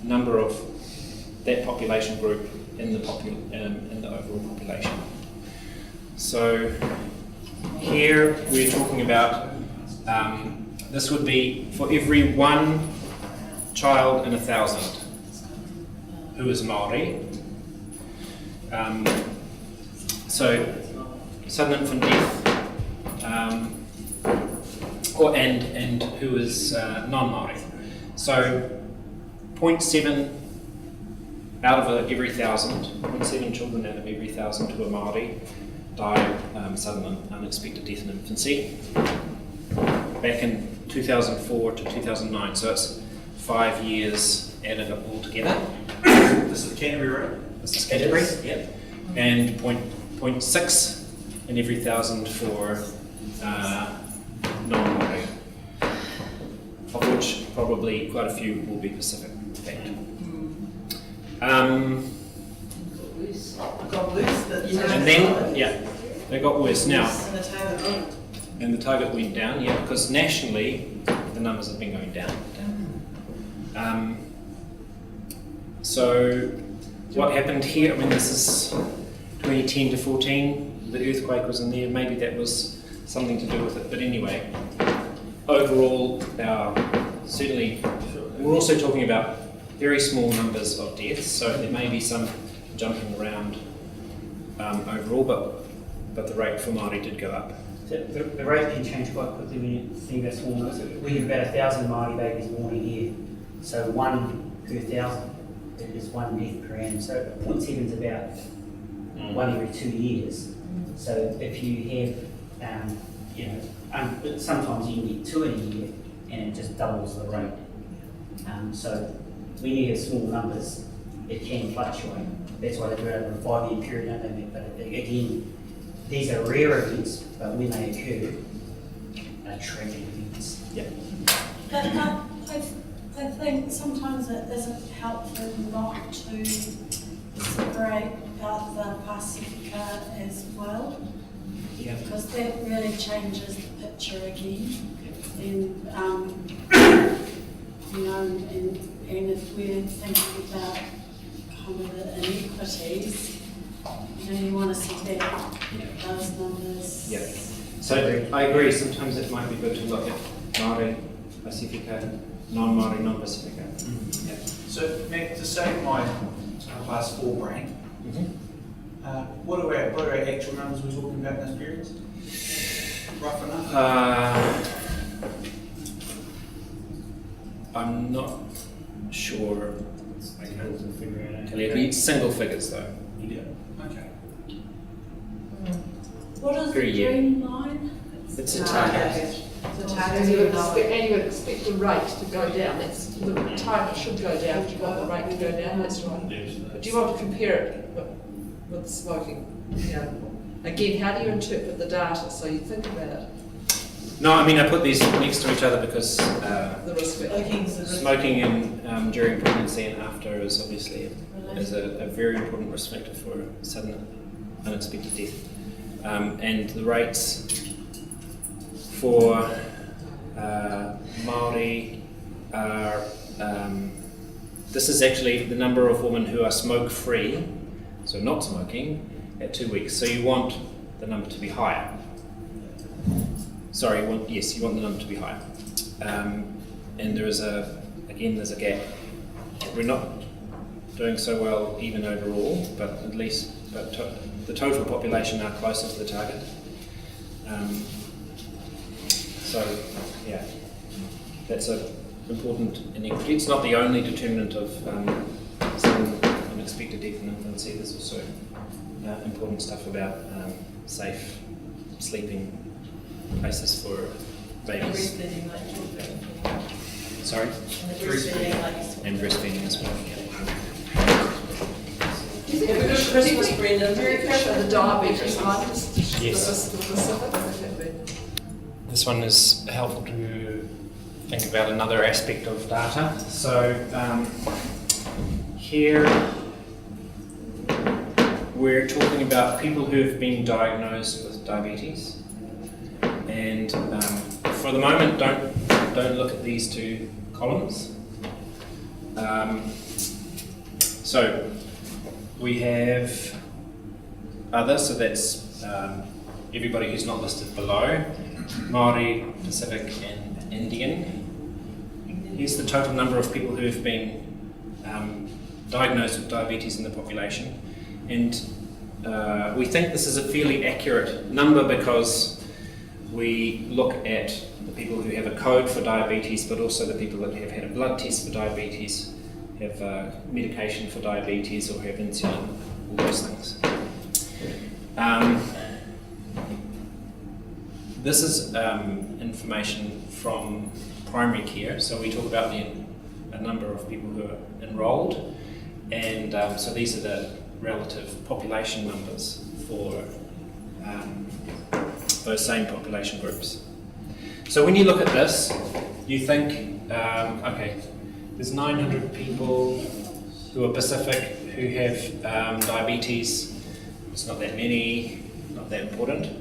B: number of that population group in the overall population. So here we're talking about this would be for every one child in 1,000 who is Maori. So sudden infant death, and who is non-Maori. So 0.7 out of every 1,000, 0.7 children out of every 1,000 who are Maori die sudden unexpected death in infancy. Back in 2004 to 2009, so it's 5 years added up all together.
H: This is the Canterbury rate?
B: This is Canterbury, yep. And 0.6 in every 1,000 for non-Maori, of which probably quite a few will be Pacific, in fact.
C: Got worse,
B: And then, yeah, they got worse now.
C: And the target went.
B: And the target went down, yeah, because nationally the numbers have been going down. So what happened here, I mean, this is 2010 to 14, the earthquake was in there, maybe that was something to do with it, but anyway, overall, certainly, we're also talking about very small numbers of deaths, so there may be some jumping around overall, but the rate for Māori did go up.
D: So the rate can change quite quickly when you think about small numbers. We have about 1,000 Māori babies born a year, so 1 per 1,000 is 1 death per annum. So 0.7 is about 1 every 2 years. So if you have, sometimes you can get 2 in a year, and it just doubles the rate. So when you have small numbers, it can fluctuate. That's why they do it over a 5-year period, don't they? But again, these are rare events, but when they occur, are tragic events.
B: Yeah.
I: But I think sometimes it isn't helpful not to separate out the Pacifica as well,
B: Yeah.
I: because that really changes the picture again. And and if we're thinking about kind of the inequities, you want to see that those numbers.
B: Yeah. So I agree, sometimes it might be good to look at Māori, Pacifica, non-Māori, non-Pacifica. Yeah.
H: So, Matt, to save my class 4 brain, what are our actual numbers we're talking about in those periods? Rough enough?
B: I'm not sure.
D: I can't figure it out.
B: It'll be single figures though.
H: Yeah. Okay.
I: What is
B: Per
I: the
B: year.
I: green line?
B: It's a target.
C: The
F: And
C: target's
F: you would
C: lower.
F: expect the rate to go down, the target should go down, if you want the rate to go down, that's right. But do you want to compare it with smoking? Again, how do you interpret the data, so you think about it,
B: No, I mean I put these next to each other because
F: the risk factor?
B: smoking in during pregnancy and after is obviously a very important risk factor for sudden unexpected death. And the rates for Māori are, this is actually the number of women who are smoke-free, so not smoking, at 2 weeks. So you want the number to be higher. Sorry, you want the number to be higher. And there's a gap. We're not doing so well even overall, but at least the total population are closer to the target. So yeah, that's an important inequity. It's not the only determinant of sudden unexpected death in infancy. There's also important stuff about safe sleeping places for babies.
C: Breastfeeding, like you talked about.
B: Sorry?
C: And the breastfeeding, like you talked
B: And breastfeeding as well.
F: Do you think
A: Have a
F: we
A: good
F: should-
A: Christmas,
F: do you think
A: Brendan.
F: we should show the diabetes line, just
B: Yes.
F: The Pacific, that be?
B: This one is helpful to think about another aspect of data. So here we're talking about people who have been diagnosed with diabetes, and for the moment, don't look at these two columns. So we have others, so that's everybody who's not listed below, Maori, Pacific and Indian. Here's the total number of people who have been diagnosed with diabetes in the population, and we think this is a fairly accurate number because we look at the people who have a code for diabetes, but also the people that have had a blood test for diabetes, have medication for diabetes, or have insulin, all those things. This is information from primary care, so we talk about a number of people who are enrolled, and so these are the relative population numbers for those same population groups. So when you look at this, you think, okay, there's 900 people who are Pacific who have diabetes. It's not that many, not that important,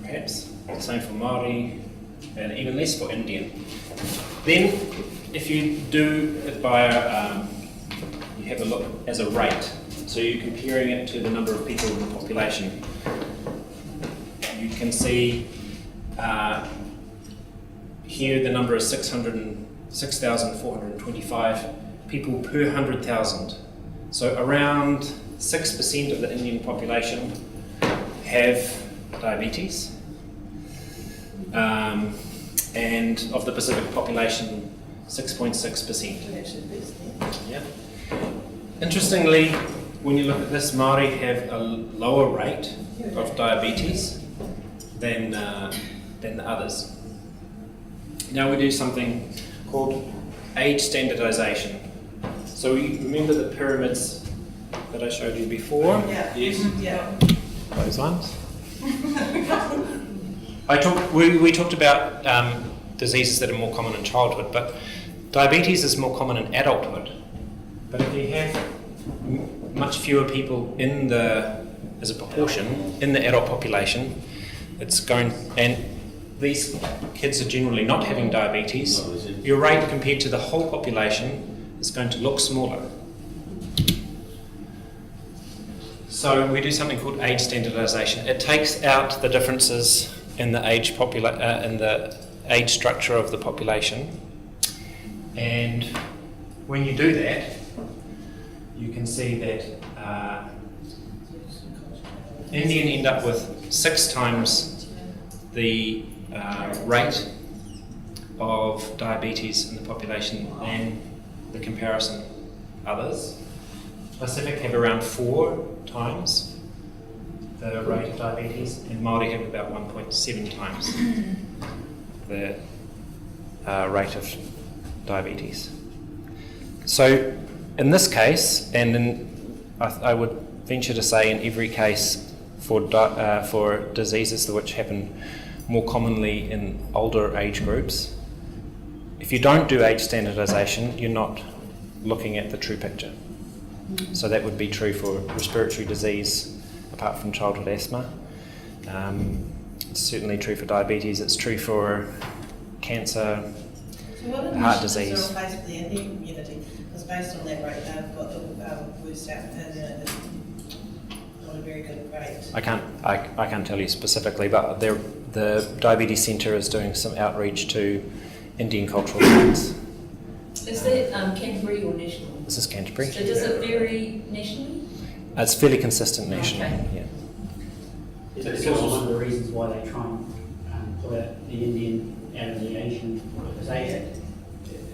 B: perhaps. The same for Maori, and even less for Indian. Then, if you do it by you have a look as a rate, so you're comparing it to the number of people in the population. You can see here the number is 6,425 people per 100,000. So around 6% of the Indian population have diabetes. And of the Pacific population, 6.6%. Yeah. Interestingly, when you look at this, Maori have a lower rate of diabetes than the others. Now we do something called age standardization. So you remember the pyramids that I showed you before?
C: Yeah.
H: Yes.
C: Yeah.
B: Those ones? We talked about diseases that are more common in childhood, but diabetes is more common in adulthood. But if you have much fewer people as a proportion in the adult population, and these kids are generally not having diabetes, your rate compared to the whole population is going to look smaller. So we do something called age standardization. It takes out the differences in the age structure of the population, and when you do that, you can see that Indian end up with 6 times the rate of diabetes in the population than the comparison others. Pacific have around 4 times the rate of diabetes, and Maori have about 1.7 times the rate of diabetes. So in this case, and I would venture to say in every case for diseases which happen more commonly in older age groups, if you don't do age standardization, you're not looking at the true picture. So that would be true for respiratory disease, apart from childhood asthma. It's certainly true for diabetes. It's true for cancer,
C: So what
B: heart
C: initiatives
B: disease.
C: are in place for the Indian community? Because based on that rate, they've got the worst outcome, not a very good rate.
B: I can't tell you specifically, but the Diabetes Centre is doing some outreach to Indian cultural groups.
G: Is that Canterbury or national?
B: This is Canterbury.
G: So does it vary nationally?
B: It's fairly consistent nationally.
G: Okay.
B: Yeah.
D: It's also one of the reasons why they try and pull out the Indian out of the Asian, because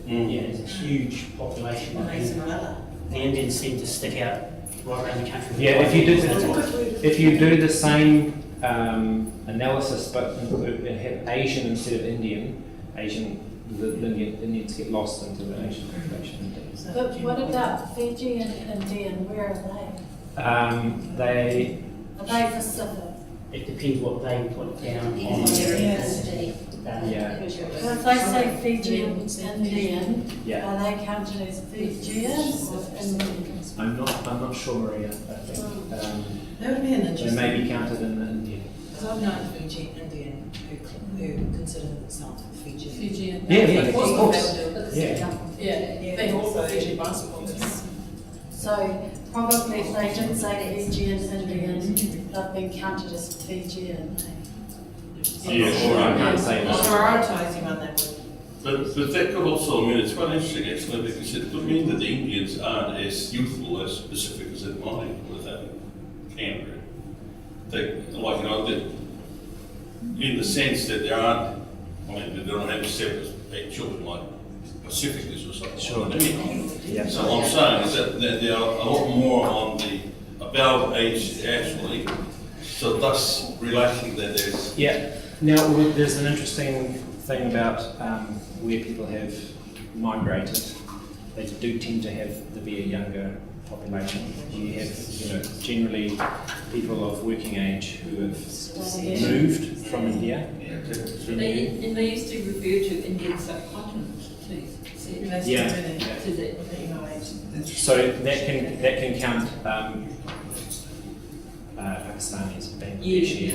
D: it's a huge population.
C: What makes them lower?
D: The Indians seem to stick out right around the country.
B: Yeah, if you do the same analysis but have Asian instead of Indian, the Indians get lost into the Asian population.
I: But what about Fiji and Indian? Where are they?
B: They
I: Are they Pacific?
D: it depends what they put down on
C: Yes.
B: Yeah.
I: Well, if they say Fijian Indian,
B: Yeah.
I: are they counted as Fijians or Indians?
B: I'm not sure, Maria. I think
C: That would be an
B: they
C: interesting.
B: may be counted in the Indian.
J: Because I've known a Fijian Indian who consider themselves Fijian.
A: Fijian.
B: Yeah, yeah,
A: Of
B: of
A: course.
B: course.
A: Yeah,
J: Yeah.
A: they hold the Fijian passports.
I: So probably if they did say Fijian Indian, they've been counted as Fijian.
K: Yeah, sure,
B: I
K: I
B: can't say that.
C: Prioritising on that one.
K: But that could also mean, it's quite interesting actually, because it could mean that the Indians aren't as youthful, as specific as it might within Canberra. They, like, you know, that in the sense that there aren't, I mean, they don't have separate children like Pacificans or something.
B: Sure.
K: I mean,
B: Yeah.
K: so what I'm saying is that there are a lot more on the about age actually, so thus relating that there's.
B: Yeah. Now, there's an interesting thing about where people have migrated. They do tend to have to be a younger population. You have, generally people of working age who have moved from India.
G: And they used to refer to Indian subcontinent too.
C: That's
B: Yeah.
C: really-
G: To the,
B: So that can count Pakistanis, Bangladeshi,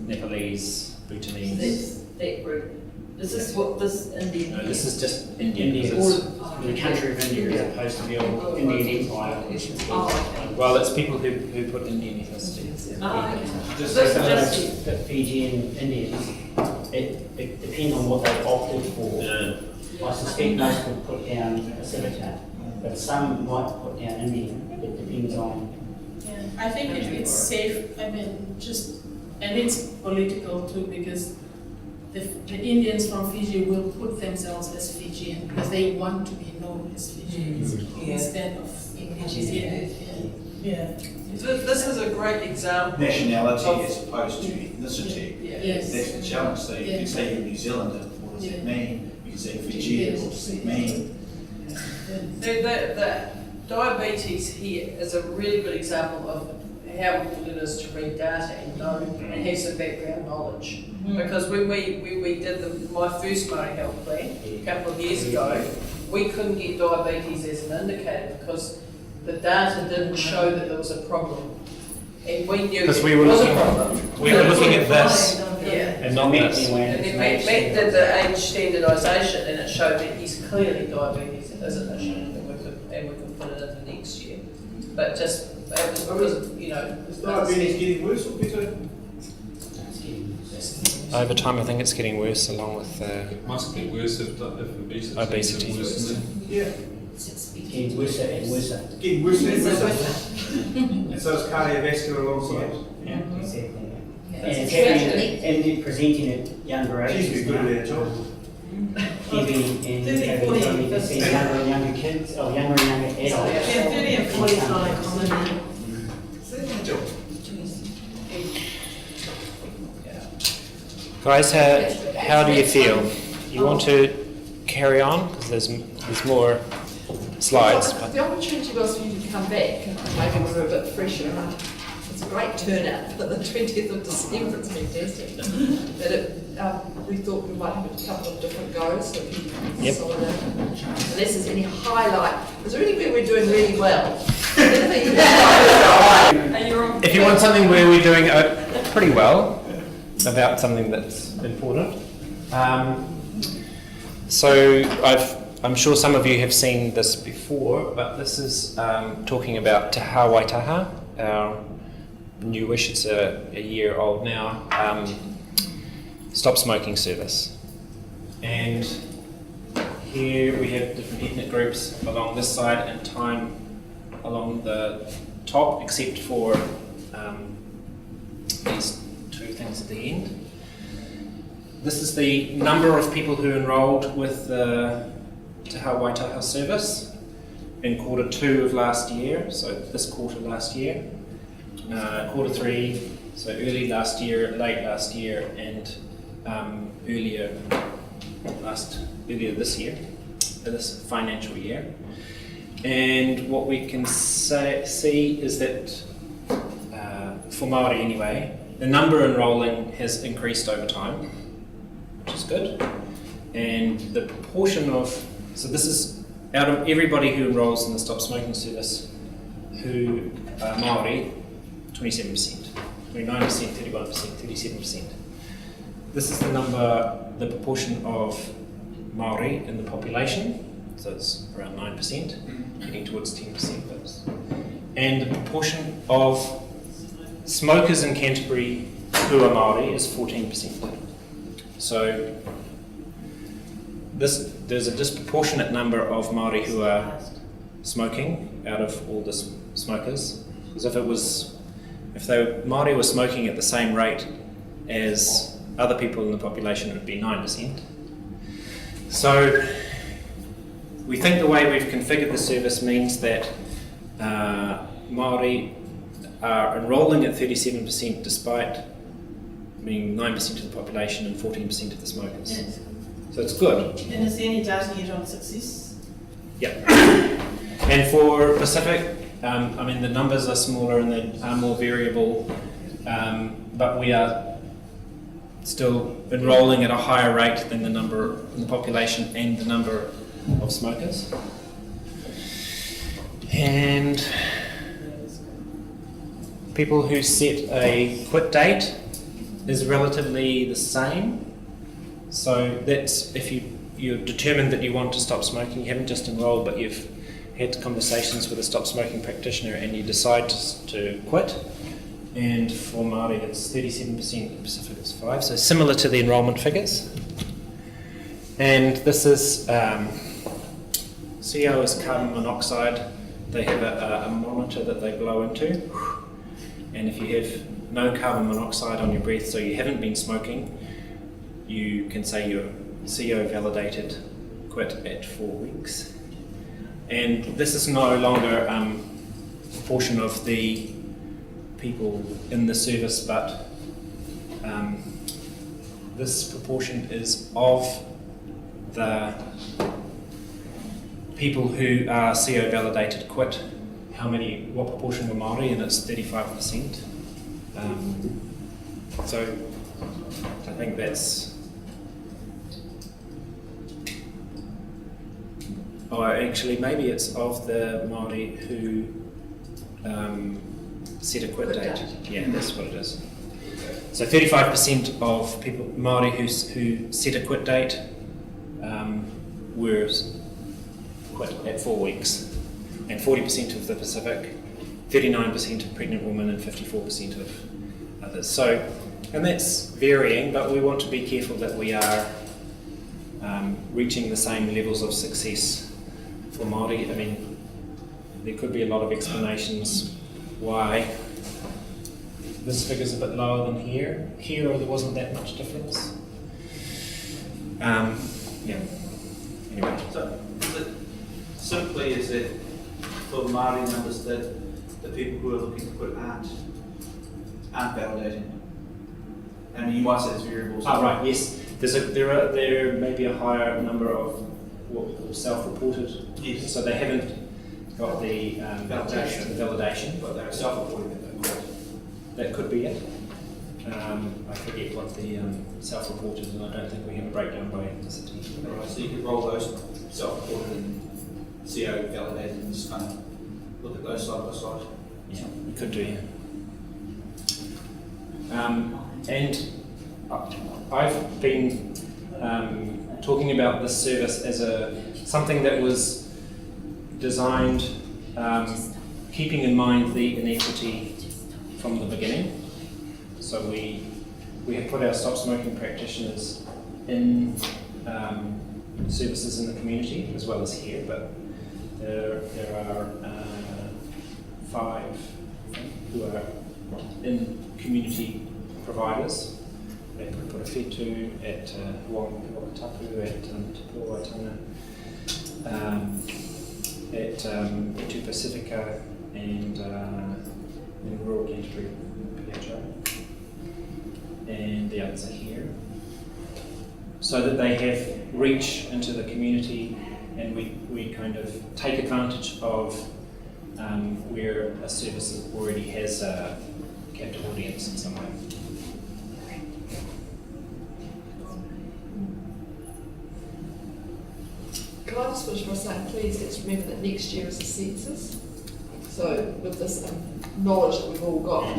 B: Nepalese, Bhutanese.
G: this, that group. Is this what this Indian?
B: No, this is just Indian.
D: India,
B: because
D: or the country of India as opposed to the old Indian Empire, which is
G: Oh, okay.
B: well, it's people who put Indian ethnicity.
G: Oh, okay.
B: Just
G: This is
B: so
G: just-
D: the Fijian Indians, it depends on what they opted for.
K: Yeah.
D: I suspect most would put down Pacifica, but some might put down Indian. It depends on.
A: I think it's safe, and it's political too, because the Indians from Fiji will put themselves as Fijian because they want to be known as Fijians instead of Indian.
C: Yeah.
A: This is a great example.
H: Nationality as opposed to ethnicity.
A: Yes.
H: That's the challenge. So you can say you're New Zealander, what does it mean? You can say Fijian, what does it mean?
A: The diabetes here is a really good example of how important it is to read data and know and have some background knowledge. Because when we did my first Maori Health plan a couple of years ago, we couldn't get diabetes as an indicator because the data didn't show that there was a problem. And we knew
B: Because
A: that
B: we
A: it
B: were
A: was a
B: looking-
A: problem.
B: we were looking at this
A: Yeah.
B: and not this.
A: And then Matt did the age standardisation and it showed that he's clearly diabetes is an issue and we could put it in the next year. But just, it was because,
H: Is diabetes getting worse or better?
B: Over time, I think it's getting worse, along with
E: It must get worse if obesity.
B: Obesity.
E: is worse, isn't it?
H: Yeah.
D: Getting worse and worse.
H: Getting worse and worse. And so is cardiovascular alongside.
D: Yeah, exactly.
G: Yeah.
D: And it's happening, and they're presenting at younger
H: She's
D: ages
H: been good
D: now.
H: at her job.
D: Heavy and
C: 30,
D: having
C: 40,
D: only been seeing younger and younger kids, or younger and younger adults.
C: Yeah, 30 and 40 is not uncommon.
H: It's her job.
B: Guys, how do you feel? You want to carry on? Because there's more slides. But
F: The opportunity was for you to come back, and maybe we were a bit fresher. And it's a great turnout for the 20th of December. It's fantastic. But we thought we might have a couple of different goes. So if you
B: Yep.
F: unless there's any highlight. Is there anywhere we're doing really well? Anything you
B: if you want something where we're doing pretty well, about something that's important. So I'm sure some of you have seen this before, but this is talking about Te Hawaitaha, our new wish, it's a year old now, stop smoking service. And here we have different ethnic groups along this side and time along the top, except for these two things at the end. This is the number of people who enrolled with the Te Hawaitaha service in quarter 2 of last year, so this quarter last year, quarter 3, so early last year, late last year, and earlier this year, this financial year. And what we can see is that for Maori anyway, the number enrolling has increased over time, which is good. And the proportion of, so this is out of everybody who enrolls in the Stop Smoking Service who are Maori, 27%, 29%, 31%, 37%. This is the number, the proportion of Maori in the population, so it's around 9%, heading towards 10%. And the proportion of smokers in Canterbury who are Maori is 14%. So there's a disproportionate number of Maori who are smoking out of all the smokers. Because if Maori were smoking at the same rate as other people in the population, it would be 9%. So we think the way we've configured the service means that Maori are enrolling at 37% despite being 9% of the population and 14% of the smokers.
C: Yes.
B: So it's good.
C: And is there any data yet on success?
B: Yeah. And for Pacific, I mean, the numbers are smaller and they are more variable, but we are still enrolling at a higher rate than the number in the population and the number of smokers. And people who set a quit date is relatively the same. So that's if you're determined that you want to stop smoking, you haven't just enrolled, but you've had conversations with a stop smoking practitioner and you decide to quit. And for Māori it's 37%, Pacific is 5%, so similar to the enrolment figures. And this is CO is carbon monoxide. They have a monitor that they blow into, and if you have no carbon monoxide on your breath, so you haven't been smoking, you can say you're CO validated quit at 4 weeks. And this is no longer a portion of the people in the service, but this proportion is of the people who are CO validated quit. What proportion were Māori, and it's 35%. So I think that's. Oh, actually, maybe it's of the Māori who set a quit date. Yeah, that's what it is. So 35% of people Māori who set a quit date were quit at 4 weeks, and 40% of the Pacific, 39% of pregnant women, and 54% of others. So, and that's varying, but we want to be careful that we are reaching the same levels of success for Māori. I mean, there could be a lot of explanations why this figure's a bit lower than here. Here there wasn't that much difference. Yeah. Anyway.
H: So, simply is it for Māori numbers that the people who are looking to quit aren't validating? I mean, you might say there's variables.
B: Oh, right, yes. There may be a higher number of what we call self-reported.
H: Yes.
B: So they haven't got the validation,
H: But they're self-reporting that they quit.
B: that could be it. I forget what the self-reported, and I don't think we have a breakdown by ethnicity.
H: Right, so you could roll those self-reported and CO validated and just kind of look at those side by side.
B: Yeah, we could do, yeah. And I've been talking about this service as something that was designed keeping in mind the inequity from the beginning. So we have put our stop smoking practitioners in services in the community as well as here, but there are 5 who are in community providers. They put a whetū at Wakatapu, at Te Pōwaitanga, at whetū Pacifica, and in rural Canterbury, Pietro. And the others are here. So that they have reach into the community, and we kind of take advantage of where a service already has a captive audience in some way.
F: Can I just finish by saying, please let's remember that next year is a census. So with this knowledge that we've all got,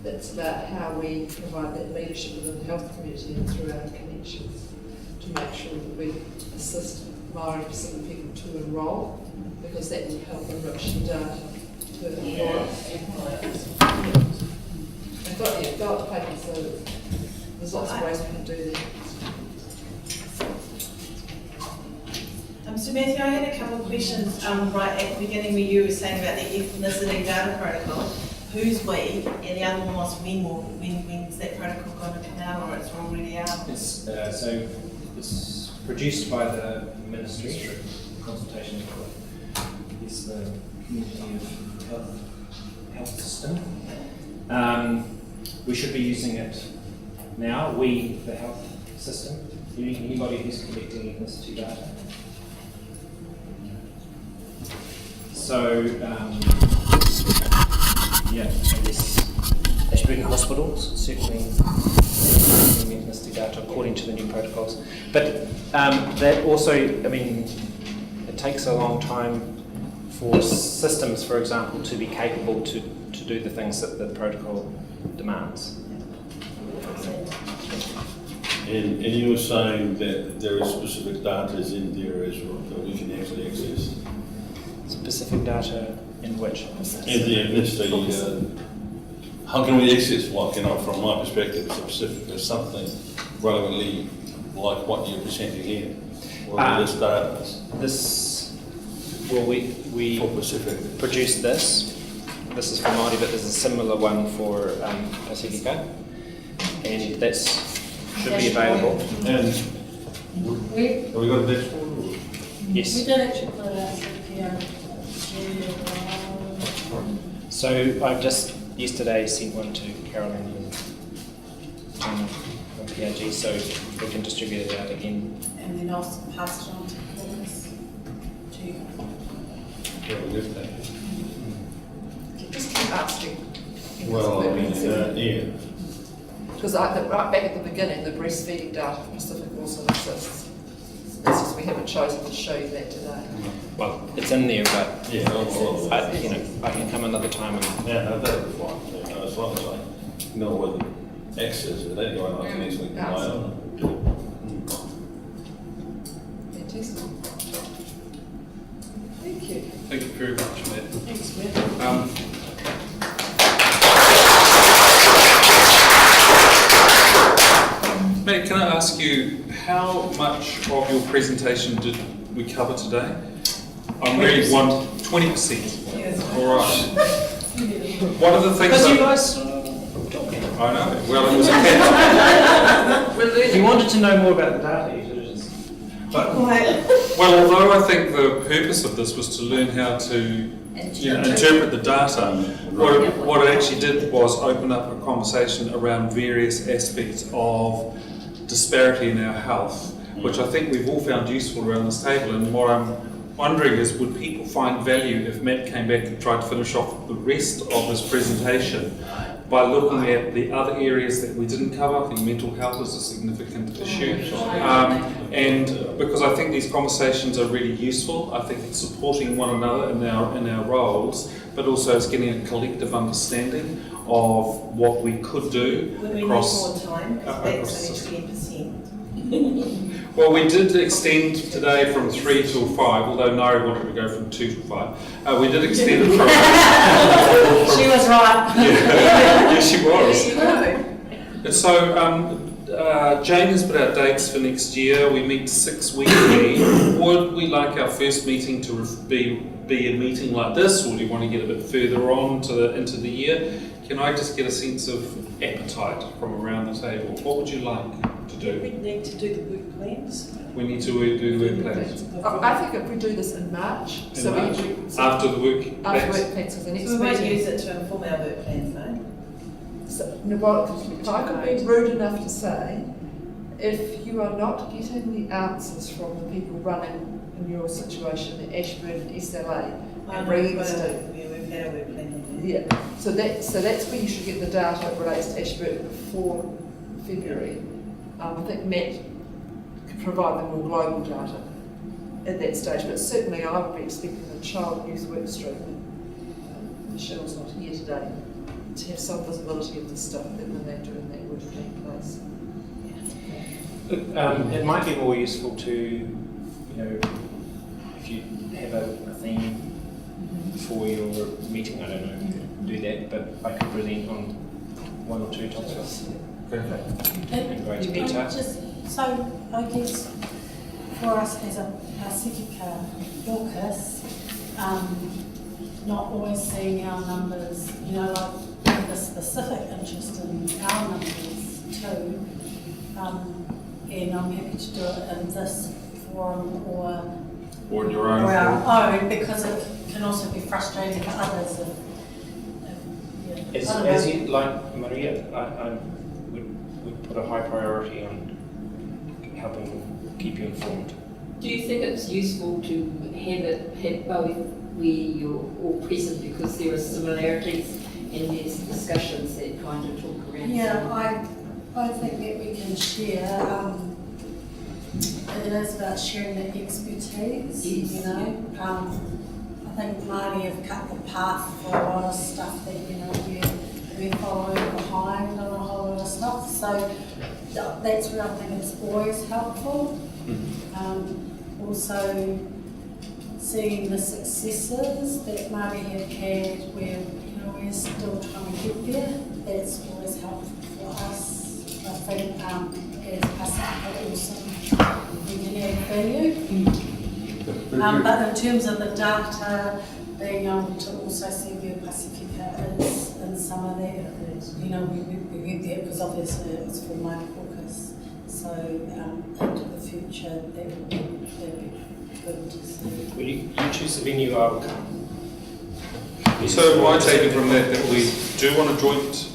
F: it's about how we provide that leadership within the health community and through our connections to make sure that we assist Maori Pacific people to enrol, because that will help enrich the data to enrol. I've got the paper, so there's lots of ways we can do that.
C: So Matthew, I had a couple of questions right at the beginning where you were saying about the ethnicity data protocol. Who's we? And the other one was when's that protocol going to come out, or it's already out?
B: It's, so it's produced by the ministry through consultation with the community of health system. We should be using it now. We, the health system. Anybody who's collecting ethnicity data. So, yeah, I guess Ashburton hospitals certainly ethnicity data according to the new protocols. But that also, I mean, it takes a long time for systems, for example, to be capable to do the things that the protocol demands.
K: And you were saying that there are specific data in there as well that we can actually access.
B: Specific data in which?
K: And the ethnicity, how can we access what, from my perspective, specific or something relevantly like what you're presenting here? Or this data? We for Pacific.
B: Produced this. This is for Māori, but there's a similar one for Pacifica. And that should be available.
K: And have we got a dashboard?
B: Yes.
I: We did actually put it out as
B: So I've just yesterday sent one to Carolyn and Tom from PRG, so we can distribute it out again.
I: and then I'll pass it on to Chris, to you.
F: Just keep asking.
K: Well, I mean, yeah.
F: Because right back at the beginning, the breastfeeding data for Pacific also exists. It's just we haven't chosen to show you that today.
B: Well, it's in there, but
K: Yeah,
B: I can come another time and
K: yeah, no, that'll be fine. Yeah, no, as long as I know where the access is, anyway, I can easily rely on it.
F: Fantastic. Thank you.
E: Thank you very much, Matt.
A: Thanks, Matt.
E: Matt, can I ask you, how much of your presentation did we cover today? I'm really 20%.
C: Yes.
E: All right. One of the things
A: Because you
E: that
A: guys
E: I know. Well, it was a catch.
B: if you wanted to know more about the data, you should have just.
E: But, well, although I think the purpose of this was to learn how to interpret the data, what it actually did was open up a conversation around various aspects of disparity in our health, which I think we've all found useful around this table. And what I'm wondering is, would people find value if Matt came back and tried to finish off the rest of his presentation by looking at the other areas that we didn't cover? I think mental health is a significant issue. And because I think these conversations are really useful, I think it's supporting one another in our roles, but also it's getting a collective understanding of what we could do
C: When we
E: across.
C: need more time, because that's only 10%.
E: Well, we did extend today from 3 till 5, although Nari wanted to go from 2 till 5. We did extend it from...
I: She was right.
E: Yeah, yes, she was.
C: There you go.
E: And so, Jane has put out dates for next year. We meet 6 weekly. Would we like our first meeting to be a meeting like this, or do you want to get a bit further on into the year? Can I just get a sense of appetite from around the table? What would you like to
C: Do we
E: do?
C: need to do the work plans?
E: We need to do the work plans.
F: I think if we do this in March,
E: In
F: so
E: March?
F: we do
E: After the work
F: after
E: plans?
F: work plans, because the next
C: So we won't
F: meeting.
C: use it to inform our work plans, though?
F: So, no, well, I could be rude enough to say, if you are not getting the answers from the people running in your situation, the Ashburn SLA, and bringing this to,
C: better work planning.
F: Yeah, so that's where you should get the data that relates to Ashburton before February. I think Matt could provide the more global data at that stage, but certainly I would be expecting the child and youth work stream, Michelle's not here today, to have some visibility of the stuff that when they're doing that work in place.
B: It might be more useful to, if you have a theme for your meeting, I don't know, do that, but I could present on one or two topics. And go into detail.
I: So I guess for us as a Pacifica caucus, not always seeing our numbers, like with a specific interest in our numbers too. And I'm happy to do it in this forum
E: Or in your own.
I: or our own, because it can also be frustrating for others.
B: As you like, Maria, I would put a high priority on helping keep you informed.
G: Do you think it's useful to have both where you're all present, because there are similarities and there's discussions that kind of talk around?
I: Yeah, I think that we can share. It is about sharing the expertise,
G: Yes.
I: I think Maori have cut the path for a lot of stuff that, we're following behind on a whole lot of stuff. So that's where I think it's always helpful. Also seeing the successes that Maori have had where, we're still trying to get there. That's always helpful for us. I think as Pacifica also we can add value. But in terms of the data, being able to also see where Pacifica is in some of that, we read that because obviously it's for my caucus. So into the future, that would be good to see.
B: Will you choose the venue, I will come.
E: So I take it from that we do want a joint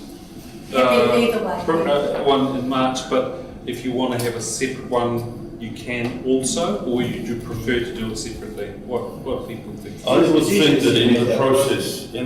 I: Either way.
E: one in March, but if you want to have a separate one, you can also, or you prefer to do it separately? What people think?
K: I would think that in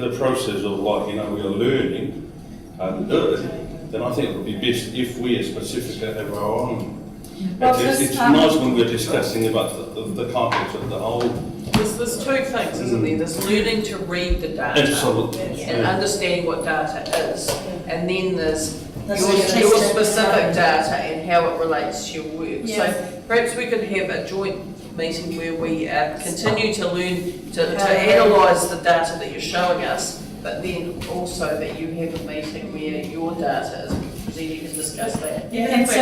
K: the process of we are learning how to do it, then I think it would be best if we as Pacifica have our own. It's nice when we're discussing about the context of the whole.
A: There's two things, isn't there? There's learning to read the data.
K: Absolutely.
A: And understanding what data is. And then there's
I: That's
A: your
I: just
A: specific data and how it relates to your work.
I: Yes.
A: So perhaps we could have a joint meeting where we continue to learn to analyse the data that you're showing us, but then also that you have a meeting where your data is presented and discuss that.
I: Yeah, and so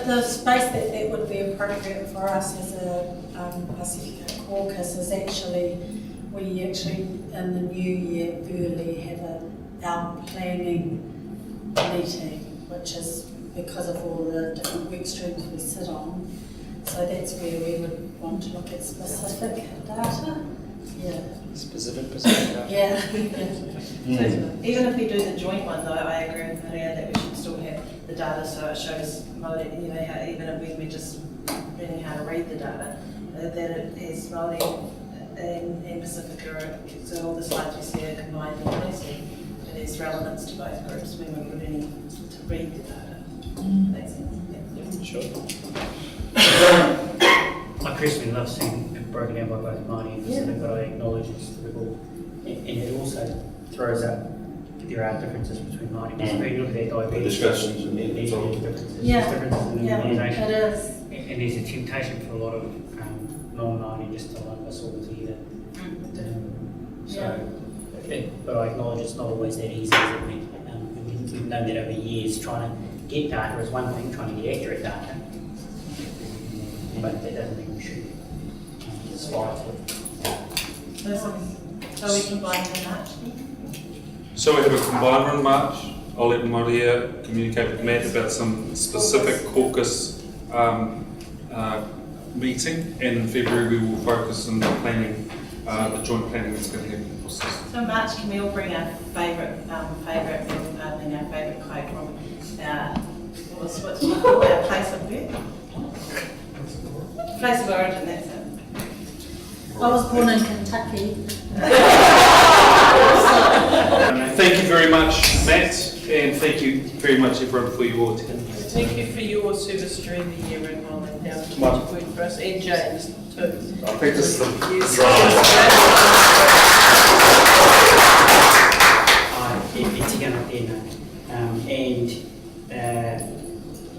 I: the space that would be appropriate for us as a Pacifica caucus is we actually in the new year early have our planning meeting, which is because of all the different work streams we sit on. So that's where we would want to look at specific data. Yeah.
B: Specific data.
I: Yeah.
C: So even if we do the joint one though, I agree with Maria that we should still have the data so it shows Maori, how even if we're just learning how to read the data, that it has Maori and Pacifica, so all the slides we see are combined in place and it has relevance to both groups when we're learning to read the data. Makes sense?
B: Yeah, sure.
D: I personally love seeing it broken down by both Māori and Pacific, but I acknowledge it's difficult. And it also throws up that there are differences between Māori and Pacific. You look at their diabetes.
K: Discussions and
D: There's differences.
I: Yeah.
D: There's differences in
I: Yeah,
D: organisation.
I: it is.
D: And there's a temptation for a lot of non-Māori just to lump us all together. But I acknowledge it's not always that easy, is it? We've known that over years. Trying to get data is one thing, trying to get accurate data. But that doesn't mean we should aspire to it.
C: So we combine in March?
E: So we have a combiner in March. I'll let Maria communicate with Matt about some specific caucus meeting, and in February we will focus on the planning, the joint planning that's going to happen.
C: So in March, can we all bring our favourite quote from what's it called, our place of birth? Place of origin, that's it.
I: I was born in Kentucky. So
E: very much, Matt, and thank you very much, everyone, for your attendance.
A: Thank you for your service during the year and all that down to
L: Well-
A: work for us, and James too.
L: I think this is the
A: Yes.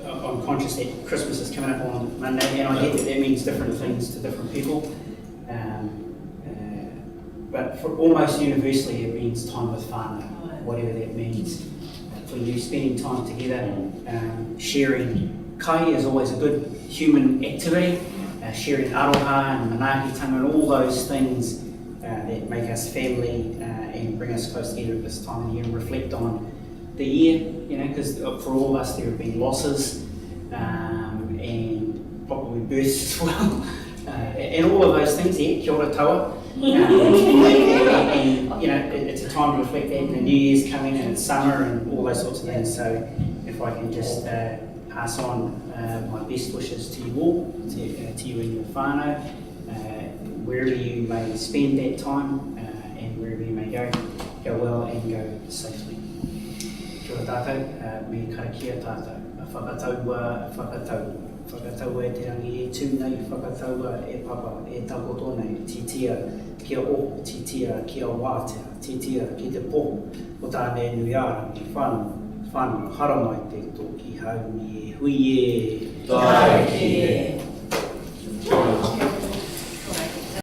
D: I'm conscious that Christmas is coming up on Monday, and I get that means different things to different people. But for almost universally, it means time with whānau, whatever that means. For you spending time together, sharing kai is always a good human activity. Sharing aroha and manaakitanga and all those things that make us family and bring us close together at this time of year and reflect on the year, because for all of us there have been losses and probably births as well, and all of those things, kia ora taua. And it's a time to reflect that, and the New Year's coming and it's summer and all those sorts of things, so if I can just pass on my best wishes to you all, to you and your whānau, wherever you may spend that time and wherever you may go well and go safely. Kia ora tātou, me karakia tātou, whakatau e te rangi e tūnei, whakatau e papa, e takoto nei, titia kia o, titia kia wātea, titia ki te poho, o tāne nuiara, ki whanu, haramai te toki haumi e hui e.
A: Tāki e.